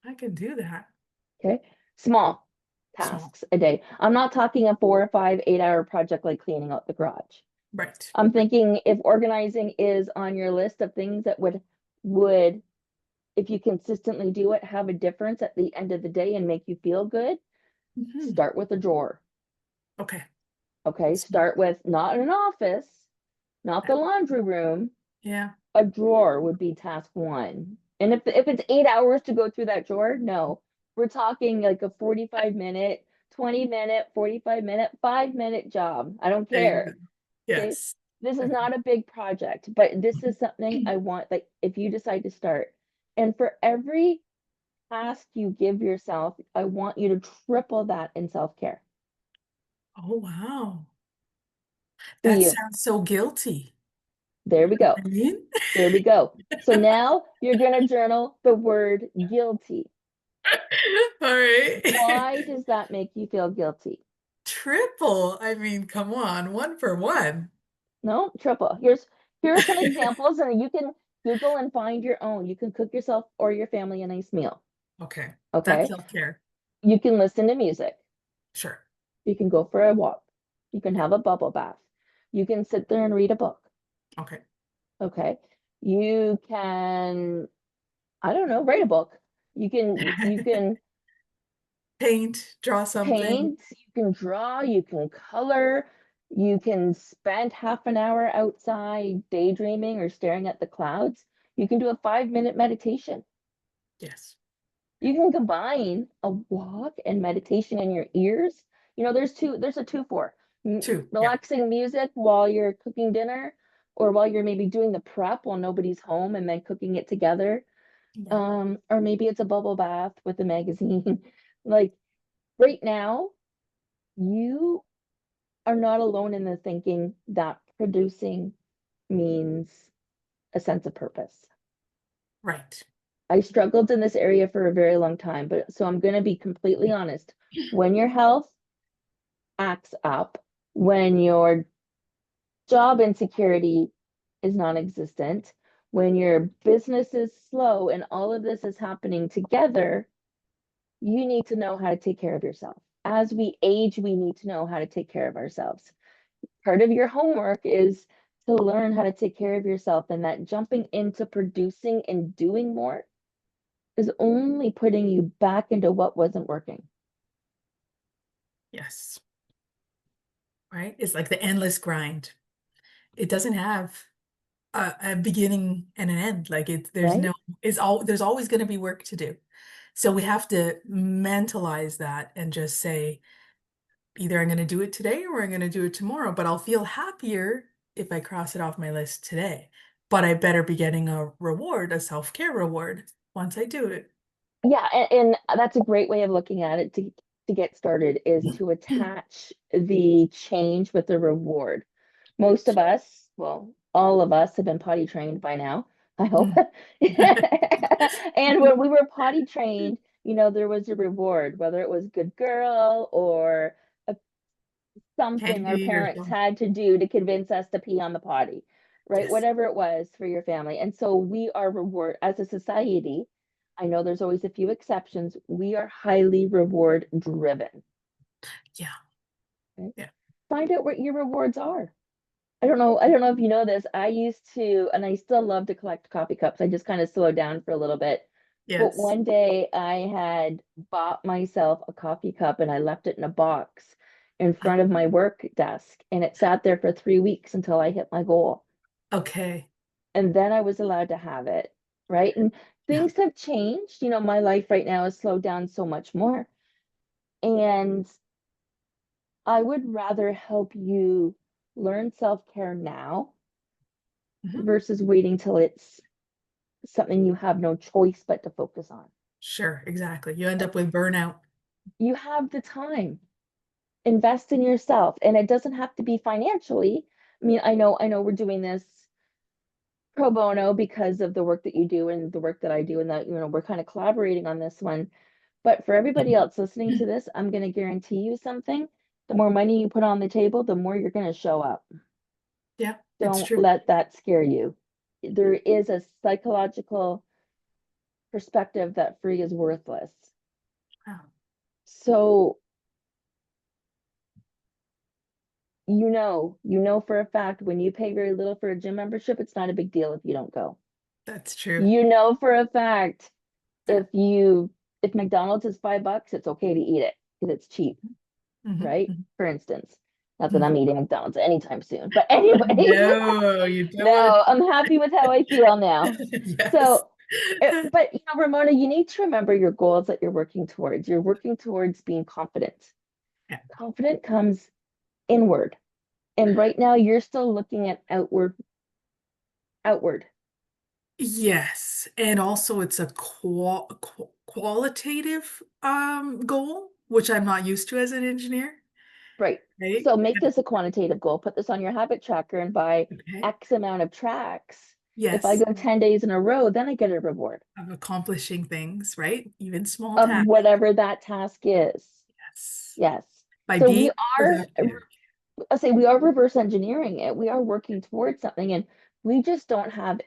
I can do that. Okay. Small Small. tasks a day. I'm not talking a 4 or 5, 8 hour project like cleaning out the garage. Right. I'm Right. thinking if organizing is on your list of things that would, if you consistently do it, have a difference at the end of the day and make you feel good, Mhm. start with a drawer. Okay. Okay. Small. Start with not an office, not the laundry room, Yeah. a drawer would be task one. And if it's 8 hours to go through that drawer, no. We're talking like a 45 minute, 20 minute, 45 minute, 5 minute job. I don't There you go. care. Okay. Yes. This is Okay. not a big project, but this is something I want, like if you decide to start. And for every task you give yourself, I want you to triple that in self-care Oh, wow. for That you. sounds so guilty. There we You know go. what I mean? There we go. So now you're going to journal the word guilty. All right. Why does that make you feel guilty? Triple. I mean, come on, 1 for 1. No, triple. Here are some examples, and you can Google and find your own. You can cook yourself or your family a nice meal. Okay. That's Okay. self-care. You can listen to music. Sure. You can go for a walk. You can have a bubble bath. You can sit there and read a book. Okay. Okay. You can, I don't know, write a book. You can Paint, draw something. paint, you can draw, you can color, you can spend half an hour outside daydreaming or staring at the clouds. You can do a 5 minute meditation. Yes. You can combine a walk and meditation in your ears. There's a two for Two. Yeah. relaxing music while you're cooking dinner or while you're maybe doing the prep while nobody's home and then cooking it together. Right. Or maybe it's a bubble bath with a magazine. Like right now, you are not alone in the thinking that producing means a sense of purpose. Right. I struggled in this area for a very long time, but so I'm going to be completely honest. When your health acts up, when your job insecurity is non-existent, when your business is slow and all of this is happening together, you need to know how to take care of yourself. As we age, we need to know how to take care of ourselves. Part of your homework is to learn how to take care of yourself, and that jumping into producing and doing more is only putting you back into what wasn't working. Yes. Right. It's like the endless grind. It doesn't have a beginning and an end. Like Right? there's always going to be work to do. So we have to mentalize that and just say, either I'm going to do it today or I'm going to do it tomorrow, but I'll feel happier if I cross it off my list today. But I better be getting a reward, a self-care reward once I do it. Yeah, and that's a great way of looking at it. to get started is to attach the change with the reward. Most of us, well, all of us have been potty trained by now, I hope. Mm. And when we were potty trained, there was a reward, whether it was good girl or something our Candy or parents something. had to do to convince us to pee on the potty, right? Yes. Whatever it was for your family. And so we are reward as a society. I know there's always a few exceptions. We are highly reward driven. Yeah. Right? Yeah. Find out what your rewards are. I don't know if you know this. I used to, and I still love to collect coffee cups. I just kind of slowed down for a little bit. But Yes. one day I had bought myself a coffee cup and I left it in a box in front of my work desk. And it sat there for 3 weeks until I hit my goal. Okay. And then I was allowed to have it. Right. And Yeah. things have changed. My life right now has slowed down so much more. And I would rather help you learn self-care now Mhm. versus waiting till it's something you have no choice but to focus on. Sure. Exactly. You end up with burnout. You have the time. Invest in yourself, and it doesn't have to be financially. I mean, I know we're doing this pro bono because of the work that you do and the work that I do, and that we're kind of collaborating on this one. But for everybody else listening to this, I'm going to guarantee you something. The more money you put on the table, the more you're going to show up. Yeah, it's Don't true. let that scare you. There is a psychological perspective that free is worthless. Wow. So you know for a fact when you pay very little for a gym membership, it's not a big deal if you don't go. That's true. You know for a fact Yeah. if McDonald's is $5, it's okay to eat it because it's cheap, Mhm, right? mhm, For instance. Not that I'm mhm. eating McDonald's anytime soon. But anyways, No, you don't want no, I'm happy with how I feel now. to. Yes. So but Ramona, you need to remember your goals that you're working towards. You're working towards being confident. Yeah. Confident comes inward. And right now you're still looking at outward. Yes, and also it's a qualitative, goal, which I'm not used to as an engineer, Right. right? So make this a quantitative goal. Put this on your habit tracker and buy Okay. X amount of tracks. If I Yes, go 10 days in a row, then I get a reward of accomplishing things, right? Even small of tasks. whatever that task is. Yes. Yes. By So being productive. we are reverse engineering it. We are working towards something, and we just don't have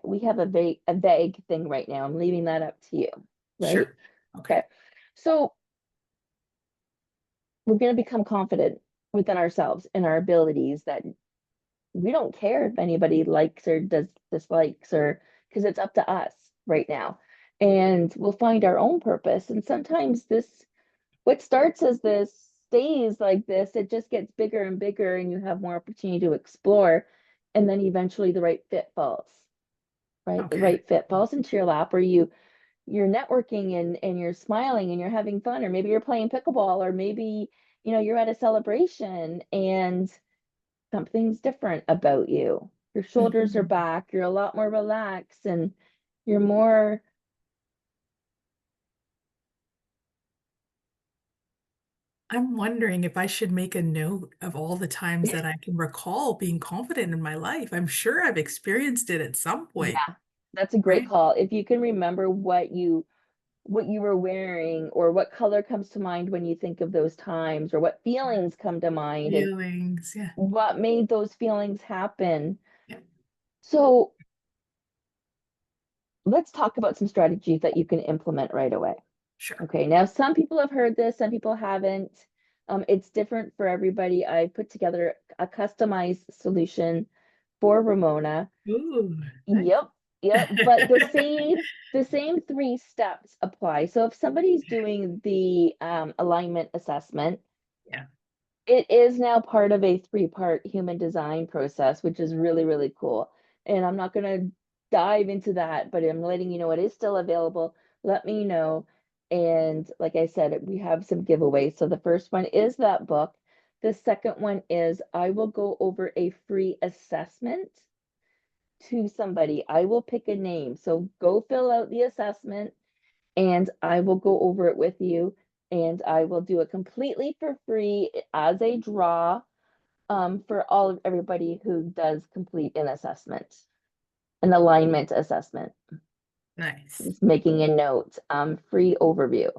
we have a vague thing right now. I'm leaving that up to you, right? Sure. Okay. Okay. So we're going to become confident within ourselves and our abilities that we don't care if anybody likes or dislikes or because it's up to us right now. And we'll find our own purpose. And sometimes what starts as this stays like this, it just gets bigger and bigger, and you have more opportunity to explore. And then eventually the right fit falls, right? The Okay. right fit falls into your lap, where you're networking and you're smiling and you're having fun, or maybe you're playing pickleball, or maybe you're at a celebration and something's different about you. Your shoulders are Mhm. back, you're a lot more relaxed, and you're more. I'm wondering if I should make a note of all the times that I can recall being confident in my life. I'm sure I've experienced it at some point, Yeah, that's a great right? call. If you can remember what you were wearing, or what color comes to mind when you think of those times, or what feelings come to mind, and Feelings, yeah, what made those feelings happen. yeah, So let's talk about some strategies that you can implement right away. sure. Okay, now some people have heard this, some people haven't. It's different for everybody. I put together a customized solution for Remona. Ooh, nice. Yep, yep. But the same three steps apply. So if somebody's doing the alignment assessment, Yeah, it is now part of a three-part human design process, which is really, really cool. And I'm not going to dive into that, but I'm letting you know it is still available. Let me know. And like I said, we have some giveaways. So the first one is that book. The second one is I will go over a free assessment to somebody. I will pick a name. So go fill out the assessment and I will go over it with you. and I will do it completely for free as a draw for all of everybody who does complete an assessment, an alignment assessment. Nice. Just making a note. Free overview.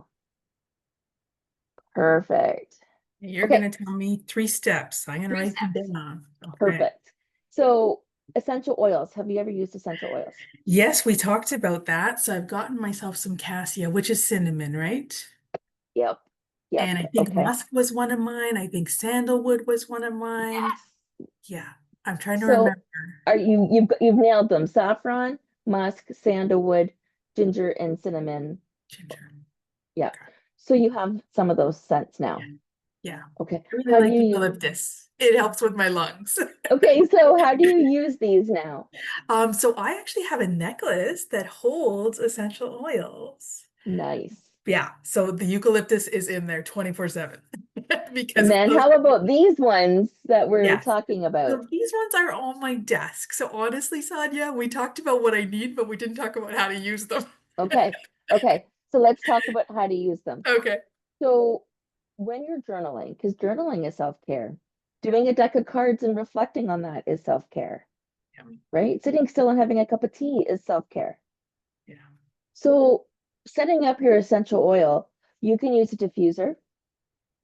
Perfect. You're Okay, going to tell me 3 steps. I'm going to 3 write them steps. down. Okay. Perfect. So essential oils. Have you ever used essential oils? Yes, we talked about that. So I've gotten myself some cassia, which is cinnamon, right? Yep. Yep. And I think Okay. musk was one of mine. I think sandalwood was one of mine. Yes. Yeah, I'm trying to So remember. are you've nailed them. Saffron, musk, sandalwood, ginger, and cinnamon. Ginger. Yeah. Okay. So you have some of those scents Yeah. now. Yeah. Okay. I really How do like you eucalyptus. It helps with my lungs. okay, so how do you use these now? So I actually have a necklace that holds essential oils. Nice. Yeah, so the eucalyptus is in there 24/7 because And it's then those. how about these ones that we're Yes. talking about? So these ones are on my desk. So honestly, Sonya, we talked about what I need, but we didn't talk about how to use them. Okay. Okay. So let's talk about how to use them. Okay. So when you're journaling, because journaling is self-care, Yeah. doing a deck of cards and reflecting on that is self-care, Yeah. right? Sitting still and having a cup of tea is self-care. Yeah. So setting up your essential oil, you can use a diffuser.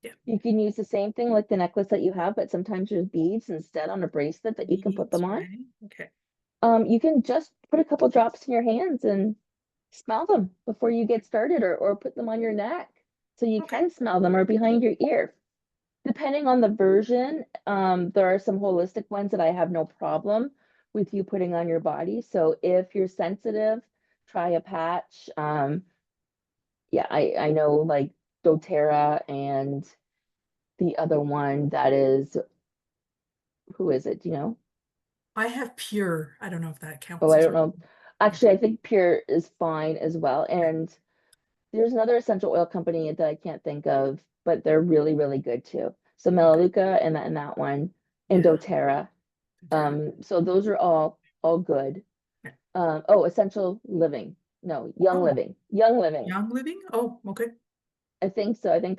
Yeah. You can use the same thing like the necklace that you have, but sometimes there's beads instead on a bracelet that you can put Beads, them on. right? Okay. You can just put a couple drops in your hands and smell them before you get started, or put them on your neck so you Okay. can smell them, or behind your ear. Depending on the version, there are some holistic ones that I have no problem with you putting on your body. So if you're sensitive, try a patch. Yeah, I know like doTERRA and the other one that is, who is it? Do you know? I have pure. I don't know if that Oh, counts I as don't well. know. Actually, I think Pure is fine as well. And there's another essential oil company that I can't think of, but they're really, really good too. So Okay. Melaleuca and that one, and Yeah. doTERRA. There. So those are all good. Yeah. Oh, Essential Living. No, Young Oh, Living. Young Living. young living? Oh, okay. I think so. I think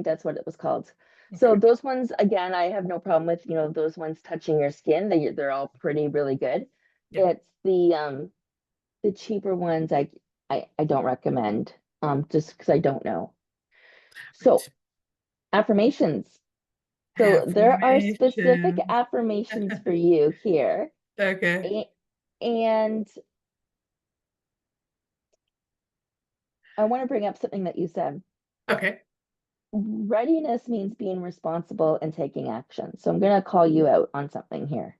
that's what it was called. So Okay. those ones, again, I have no problem with, those ones touching your skin. They're all pretty really good. Yeah. It's the cheaper ones I don't recommend, just because I don't know. So Right. affirmations. So there are specific Affirmation. affirmations for you here. Okay. And I want to bring up something that you said. Okay. Readiness means being responsible and taking action. So I'm going to call you out on something here.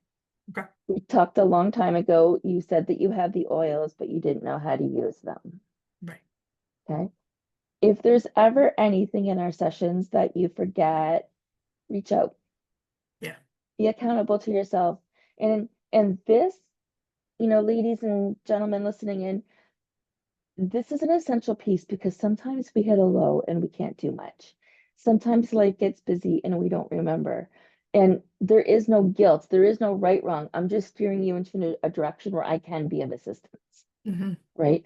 Okay. We talked a long time ago. You said that you have the oils, but you didn't know how to use them. Right. Okay. If there's ever anything in our sessions that you forget, reach out. Yeah. Be accountable to yourself. And this, ladies and gentlemen listening in, this is an essential piece because sometimes we hit a low and we can't do much. Sometimes life gets busy and we don't remember. And there is no guilt. There is no right, wrong. I'm just steering you into a direction where I can be of assistance, Hmm. right?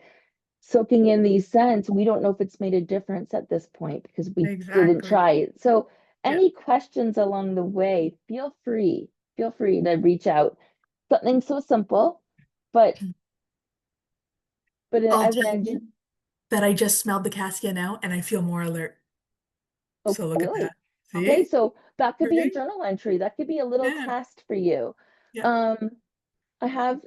Soaking in these scents, we don't know if it's made a difference at this point because we didn't Exactly. try it. So Yeah. any questions along the way, feel free to reach out. Something so simple, but I'll as an tell engine, you that I just smelled the cassia now and I feel more alert. oh, So look at really? that. Okay, See? so that could be a Right? journal entry. That could be a little Yeah. test for you. Yeah. Um,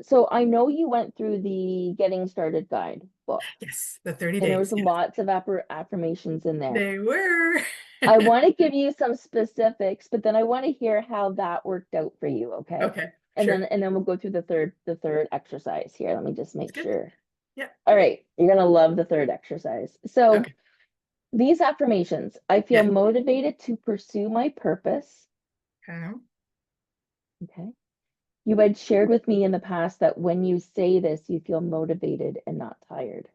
so I know you went through the Getting Started guide book, Yes. The 30 and there was days. Yes. lots of affirmations in there. They were. I want to give you some specifics, but then I want to hear how that worked out for you, okay? Okay. And then Sure. and then we'll go through the third exercise here. Let me just It's make good. sure. Yeah. All right, you're gonna love the third exercise. So Okay. these affirmations, I feel Yeah. motivated to pursue my purpose. Okay. Okay. You had shared with me in the past that when you say this, you feel motivated and not tired.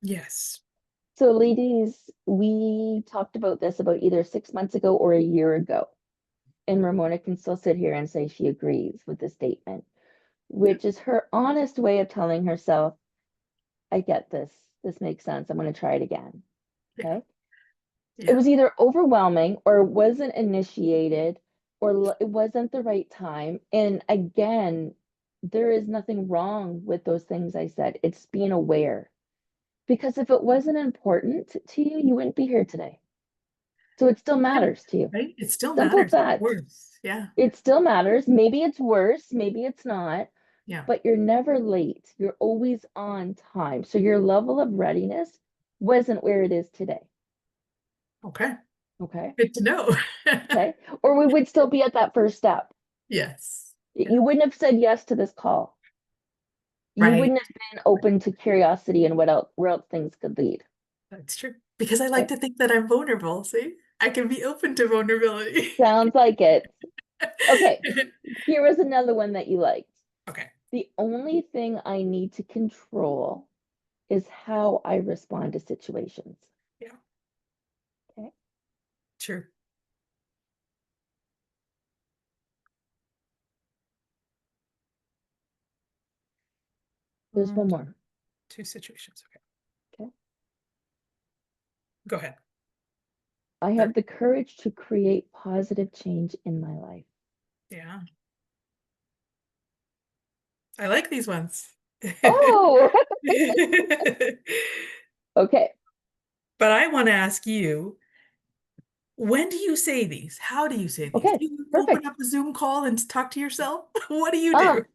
Yes. So, ladies, we talked about this about either 6 months ago or a year ago. And Ramona can still sit here and say she agrees with the statement, Yeah. which is her honest way of telling herself, I get this. This makes sense. I'm going to try it again. Yeah. Okay. It Yeah. was either overwhelming or it wasn't initiated or it wasn't the right time. And again, there is nothing wrong with those things I said. It's being aware. Because if it wasn't important to you, you wouldn't be here today. So it still Yeah. matters to you. Right? It still Simple as matters, of that. course. Yeah. It still matters. Maybe it's worse, maybe it's not, Yeah. but you're never late. You're always on time. So your level of readiness wasn't where it is today. Okay. Okay. Good to know. Okay. Or we would still be at that first step. Yes. Yeah. You wouldn't have said yes to this call. You Right. wouldn't have been open to curiosity and what else, where else things could lead. That's true. Because I like Okay. to think that I'm vulnerable. See, I can be open to vulnerability. Sounds like it. Okay. Here was another one that you liked. Okay. The only thing I need to control is how I respond to situations. Yeah. Okay. True. There's one Um, more. two situations. Okay. Okay. Go ahead. I Third. have the courage to create positive change in my life. Yeah. I like these ones. Oh, okay. But I want to ask you, when do you say these? How do you say these? Okay. Do you open Perfect. up a Zoom call and talk to yourself? What do you Ah, do?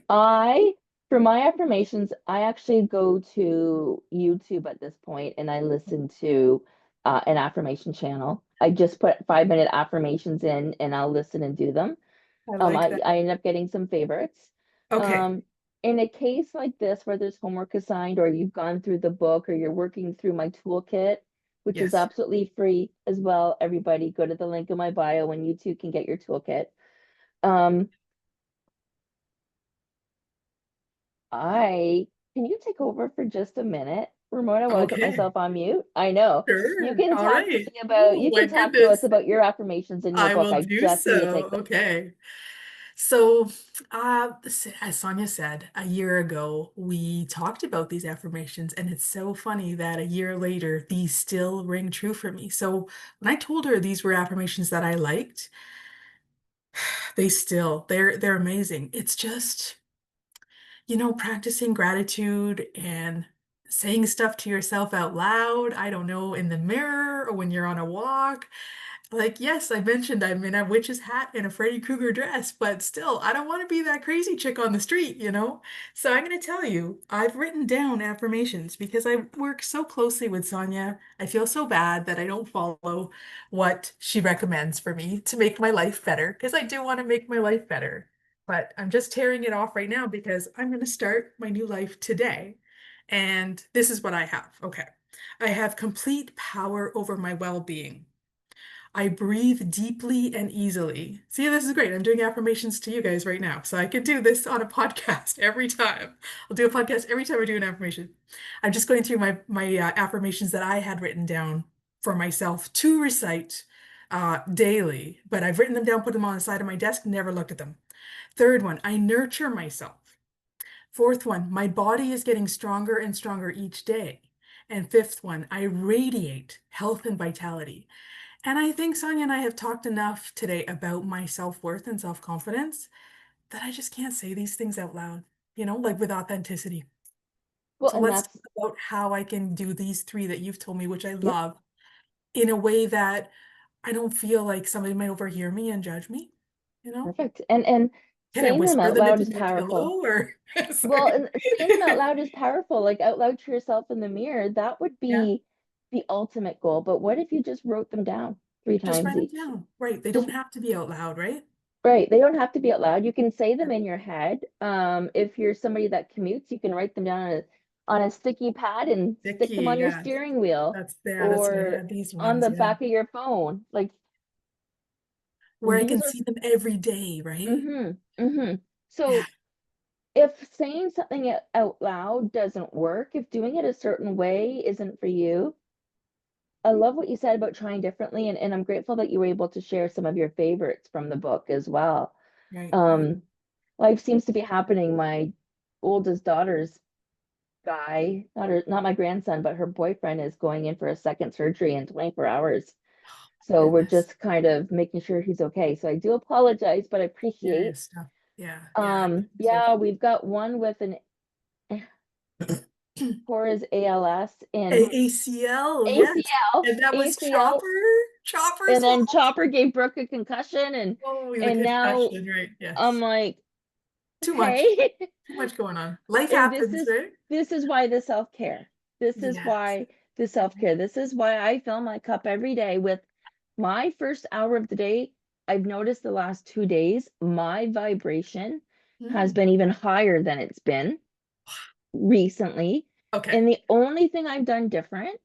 I, for my affirmations, I actually go to YouTube at this point and I listen to an affirmation channel. I just put 5-minute affirmations in and I'll listen and do them. I like that. I end up getting some favorites. Okay. Um, in a case like this where there's homework assigned or you've gone through the book or you're working through my toolkit, which is Yes. absolutely free as well, everybody go to the link in my bio and you too can get your toolkit. Um, I can you take over for just a minute, Ramona, while I put Okay. myself on mute? I know. You Sure. can All talk to right. me about Oh you my can talk to us goodness. about your affirmations in your I book. will I do just need to so. take them. Okay. So, as Sonya said, a year ago, we talked about these affirmations, and it's so funny that a year later, these still ring true for me. So, when I told her these were affirmations that I liked, they're amazing. It's just, practicing gratitude and saying stuff to yourself out loud. I don't know, in the mirror or when you're on a walk. Like, yes, I mentioned I'm in a witch's hat and a Freddy Krueger dress, but still, I don't want to be that crazy chick on the street? So I'm going to tell you, I've written down affirmations because I work so closely with Sonya. I feel so bad that I don't follow what she recommends for me to make my life better because I do want to make my life better. But I'm just tearing it off right now because I'm going to start my new life today. And this is what I have. Okay. I have complete power over my well-being. I breathe deeply and easily. See, this is great. I'm doing affirmations to you guys right now. So I could do this on a podcast every time. I'll do a podcast every time I do an affirmation. I'm just going through my affirmations that I had written down for myself to recite daily, but I've written them down, put them on the side of my desk, never looked at them. Third one, I nurture myself. Fourth one, my body is getting stronger and stronger each day. And fifth one, I radiate health and vitality. And I think Sonya and I have talked enough today about my self-worth and self-confidence that I just can't say these things out loud, like with authenticity. Well, So and let's that's talk about how I can do these three that you've told me, which I yep, love, in a way that I don't feel like somebody might overhear me and judge me, you know? perfect. And Can I saying them whisper out them loud into is my powerful. pillow or Well, sorry. and saying them out loud is powerful. Like out loud to yourself in the mirror, that would Yeah, be the ultimate goal. But what if you just wrote them down three just times write them each? down. Right. They Just don't have to be out loud, right? right. They don't have to be out loud. You can say Yeah. them in your head. If you're somebody that commutes, you can write them down on a sticky pad and stick them Vicky, on your yes. steering wheel That's what I or had these on ones, the yeah. back of your phone. Like Where I these can are see them every day, right? mm-hmm. Yeah. So if saying something out loud doesn't work, if doing it a certain way isn't for you, I love what you said about trying differently, and I'm grateful that you were able to share some of your favorites from the book as well. Right, right. Um, Life seems to be happening. My oldest daughter's guy, not my grandson, but her boyfriend is going in for a second surgery in 24 hours. So we're Goodness. just kind of making sure he's okay. So I do apologize, but I appreciate. Serious stuff. Yeah, yeah. So Yeah, we've got one with an Cora's ALS and ACL, yes. ACL, And that was ACL, Chopper's and then fault. Chopper gave Brooke a concussion, Oh, the and now concussion, right? I'm Yes. like, Too much. okay. Too much going on. Life And happens, right? this is why the self-care. This is Yes. why the self-care. This is why I fill my cup every day with my first hour of the day. I've noticed the last 2 days, my vibration has Mm. been even higher than it's been recently. Okay. And the only thing I've done different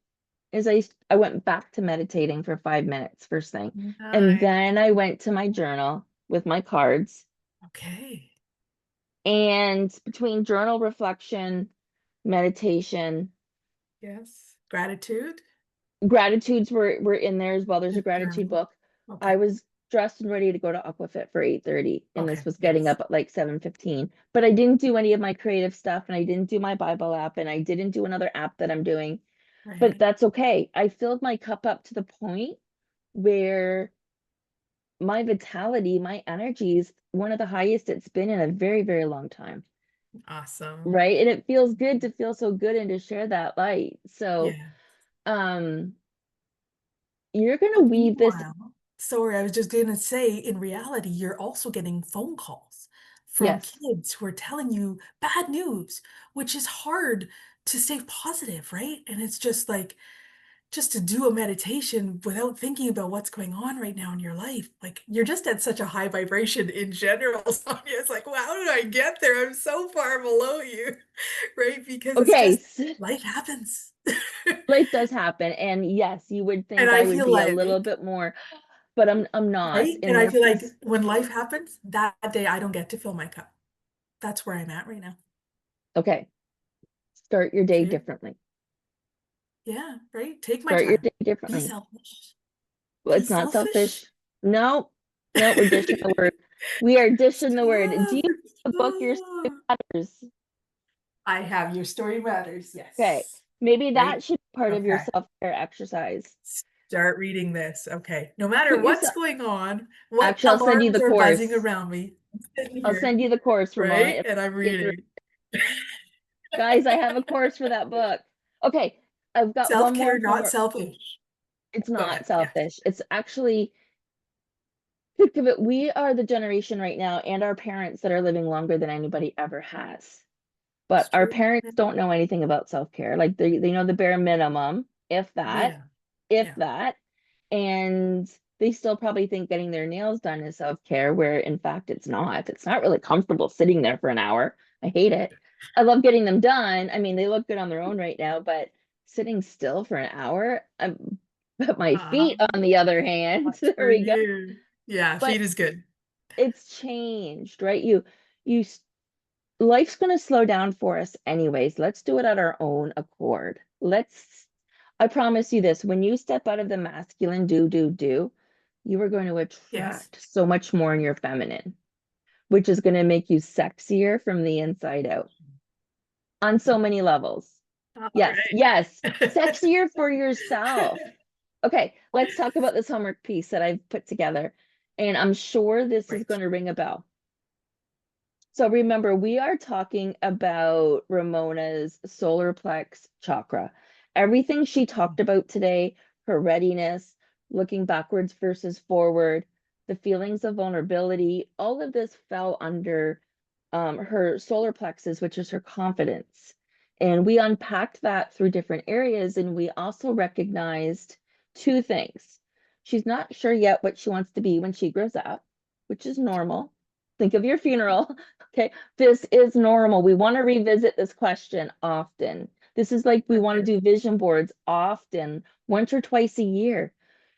is I went back to meditating for 5 minutes first thing. And Nice. then I went to my journal with my cards. Okay. And between journal reflection, meditation, Yes. Gratitude. gratitudes were in there as well. There's a gratitude Journal. book. I Okay. was dressed and ready to go to Aquafit for 8:30, and this Okay. was getting Yes. up at like 7:15. But I didn't do any of my creative stuff, and I didn't do my Bible app, and I didn't do another app that I'm doing. But Right. that's okay. I filled my cup up to the point where my vitality, my energy is one of the highest it's been in a very, very long time. Awesome. Right. And it feels good to feel so good and to share that light. So, Yeah. um, you're gonna But weave this. meanwhile, sorry, I was just gonna say, in reality, you're also getting phone calls from Yes. kids who are telling you bad news, which is hard to stay positive, right? And it's just like, just to do a meditation without thinking about what's going on right now in your life. Like you're just at such a high vibration in general, Sonia. It's like, wow, how did I get there? I'm so far below you, right? Because it's Okay. just life happens. Life does happen. And yes, you would And think I I would feel be a little like, bit more, but I'm not. right? And And I this feel like is when life happens, that day I don't get to fill my cup. That's where I'm at right now. okay. Start your day See? differently. Yeah, right? Take my Start your time. day Be differently. selfish. Well, Be it's not selfish. selfish. No, no, we're dishing the word. We are dishing the word. Do you Stop. have a book, Your Story Stop. Matters? I have Your Story Matters. Okay. Yes. Maybe Right? that should be part of your Okay. self-care exercise. Start reading this. Okay. No matter Put what's yourself, going on, what actually, I'll send you alarms the are buzzing course. around me, I'm sitting I'll here, send you the course, Ramona. right? If And I'm I get through. reading. Guys, I have a course for that book. Okay, I've got one Self-care, more not for. selfish. It's Go not ahead. Yes. selfish. It's actually, think of it, we are the generation right now and our parents that are living longer than anybody ever has. It's But our true. parents Yeah. don't know anything about self-care. Like they know the bare minimum, if that, Yeah. if Yeah. that. And they still probably think getting their nails done is self-care, where in fact it's not. It's not really comfortable sitting there for an hour. I hate it. I love getting them done. I mean, they look good on their own right now, but sitting still for an hour, but my feet, on Um, the other hand, that's there for we go. you. Yeah, But feed is good. it's changed, right? You life's going to slow down for us anyways. Let's do it at our own accord. I promise you this, when you step out of the masculine do, you are going to Yes. attract so much more in your feminine, which is going to make you sexier from the inside out on so many levels. All Yes, yes, right. sexier for yourself. Okay, let's talk about this homework piece that I've put together. And I'm sure this is Right. going to ring a bell. So remember, we are talking about Ramona's solar plex chakra. Everything she talked about today, her readiness, looking backwards versus forward, the feelings of vulnerability, all of this fell under her solar plexus, which is her confidence. And we unpacked that through different areas, and we also recognized two things. She's not sure yet what she wants to be when she grows up, which is normal. Think of your funeral. Okay, this is normal. We want to revisit this question often. This is like we want to Okay. do vision boards often, once or twice a year. It's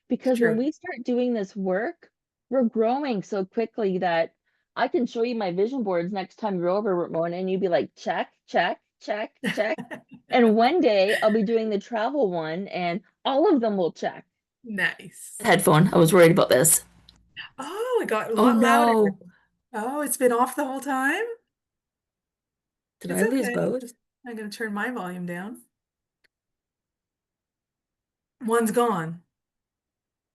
Because when true. we start doing this work, we're growing so quickly that I can show you my vision boards next time you're over, Ramona, and you'd be like, check, check, check, check. And one day I'll be doing the travel one and all of them will check. Nice. Headphone. I was worried about this. Oh, it got a Oh lot louder. no. Oh, it's been off the whole time? Did It's I lose okay. both? I'm going to turn my volume down. One's gone.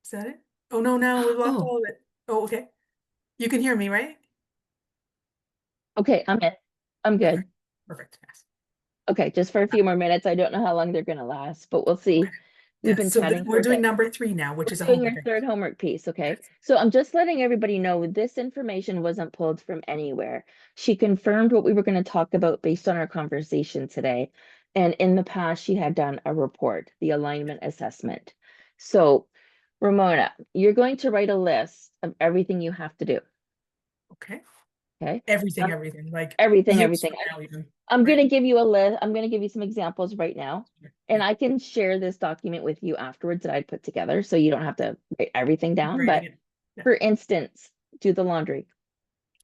Is that it? Oh, no, now we've lost all of it. Oh, okay. You can hear me, right? Okay, I'm in. I'm good. Perfect. Yes. Okay, just for a few more minutes. I don't know how long they're going to last, but we'll see. We've Yes. been So chatting we're for a doing bit. number 3 now, which We're is a doing your homework. third homework piece, okay? Yes. So I'm just letting everybody know this information wasn't pulled from anywhere. She confirmed what we were going to talk about based on our conversation today. And in the past, she had done a report, the alignment assessment. So, Remona, you're going to write a list of everything you have to do. Okay. Okay. Everything, Um, everything. Like everything, years everything. from now even. I'm Right? going to give you a list. I'm going to give you some examples right now. And Yeah. I can share this document with you afterwards that I put together. So you don't have to write everything down. Writing But it. Yeah. for instance, do the laundry,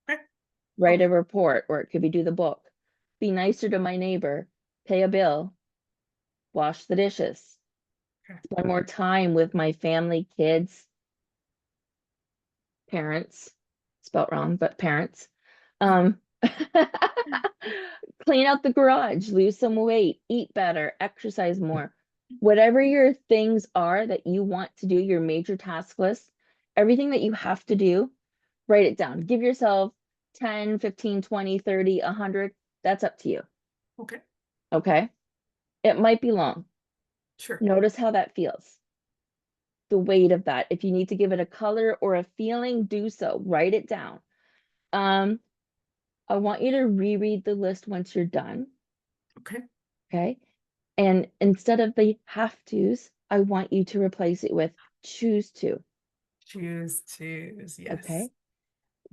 Okay. write Okay. a report, or it could be do the book, be nicer to my neighbor, pay a bill, wash the dishes, Okay. spend more time with my family, kids, parents, spelt wrong, but parents. Um, clean out the garage, lose some weight, eat better, exercise more. Whatever your things are that you want to do, your major task list, everything that you have to do, write it down. Give yourself 10, 15, 20, 30, 100. That's up to you. Okay. Okay. It might be long. Sure. Notice how that feels. The weight of that. If you need to give it a color or a feeling, do so. Write it down. Um, I want you to reread the list once you're done. Okay. Okay. And instead of the have tos, I want you to replace it with choose to. Choose. Yes. Okay.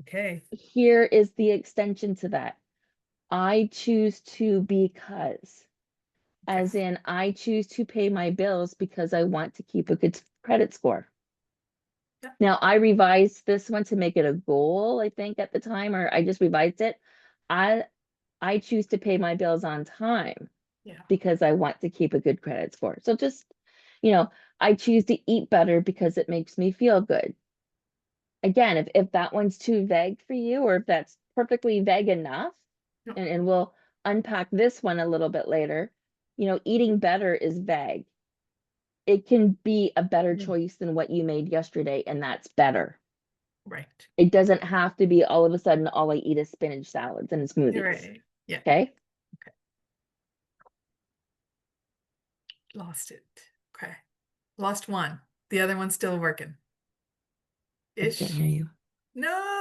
Okay. Here is the extension to that. I choose to because, Okay. as in, I choose to pay my bills because I want to keep a good credit score. Yeah. Now, I revised this one to make it a goal, I think, at the time, or I just revised it. I choose to pay my bills on time Yeah. because I want to keep a good credit score. So just, you know, I choose to eat better because it makes me feel good. Again, if that one's too vague for you, or if that's perfectly vague enough, No. and we'll unpack this one a little bit later, eating better is vague. It can be a better Yeah. choice than what you made yesterday, and that's better. Right. It doesn't have to be all of a sudden all I eat is spinach salads and You're smoothies. right. Yeah. Okay. Okay. Lost it. Okay. Lost one. The other one's still working. I can't Ish. hear you. No.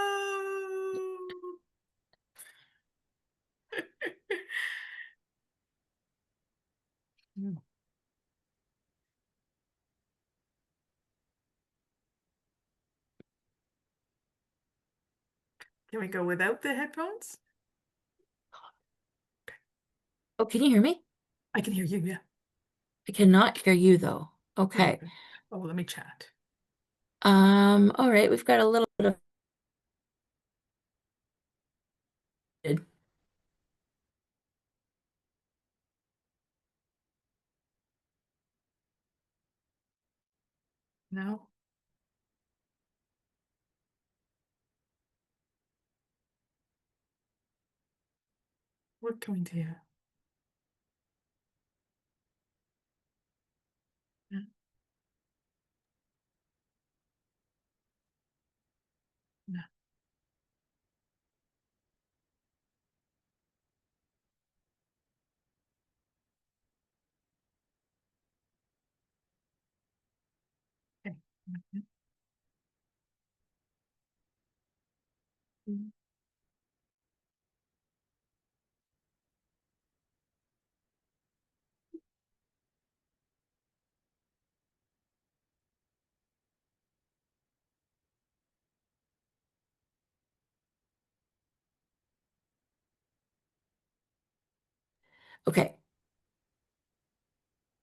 Hmm. Can we go without the headphones? Oh, can you hear me? I can hear you, yeah. I cannot hear you though. Oh, Okay. okay. Oh, let me chat. All right, we've got a little bit of No? What can we do? No. No. Okay. Mhm. okay.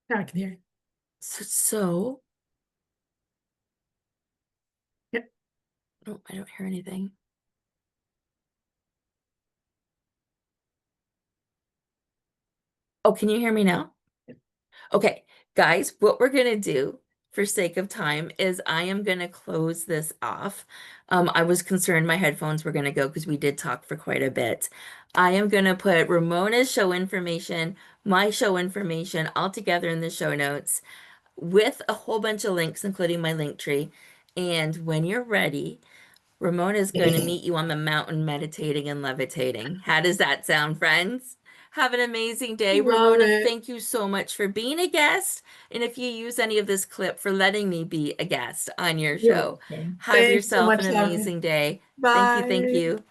Now I can hear you. So Yep. oh, I don't hear anything. Oh, can you hear me now? Yep. Okay, guys, what we're gonna do for sake of time is I am gonna close this off. I was concerned my headphones were going to go because we did talk for quite a bit. I am going to put Ramona's show information, my show information all together in the show notes with a whole bunch of links, including my link tree. And when you're ready, Ramona is going to meet you on the mountain meditating and levitating. How does that sound, friends? Have an amazing day. Love Ramona, it. thank you so much for being a guest. And if you use any of this clip for letting me be a guest on your You're show, welcome. have Thanks so yourself an much, Sonya. amazing day. Thank you. Thank Bye. you.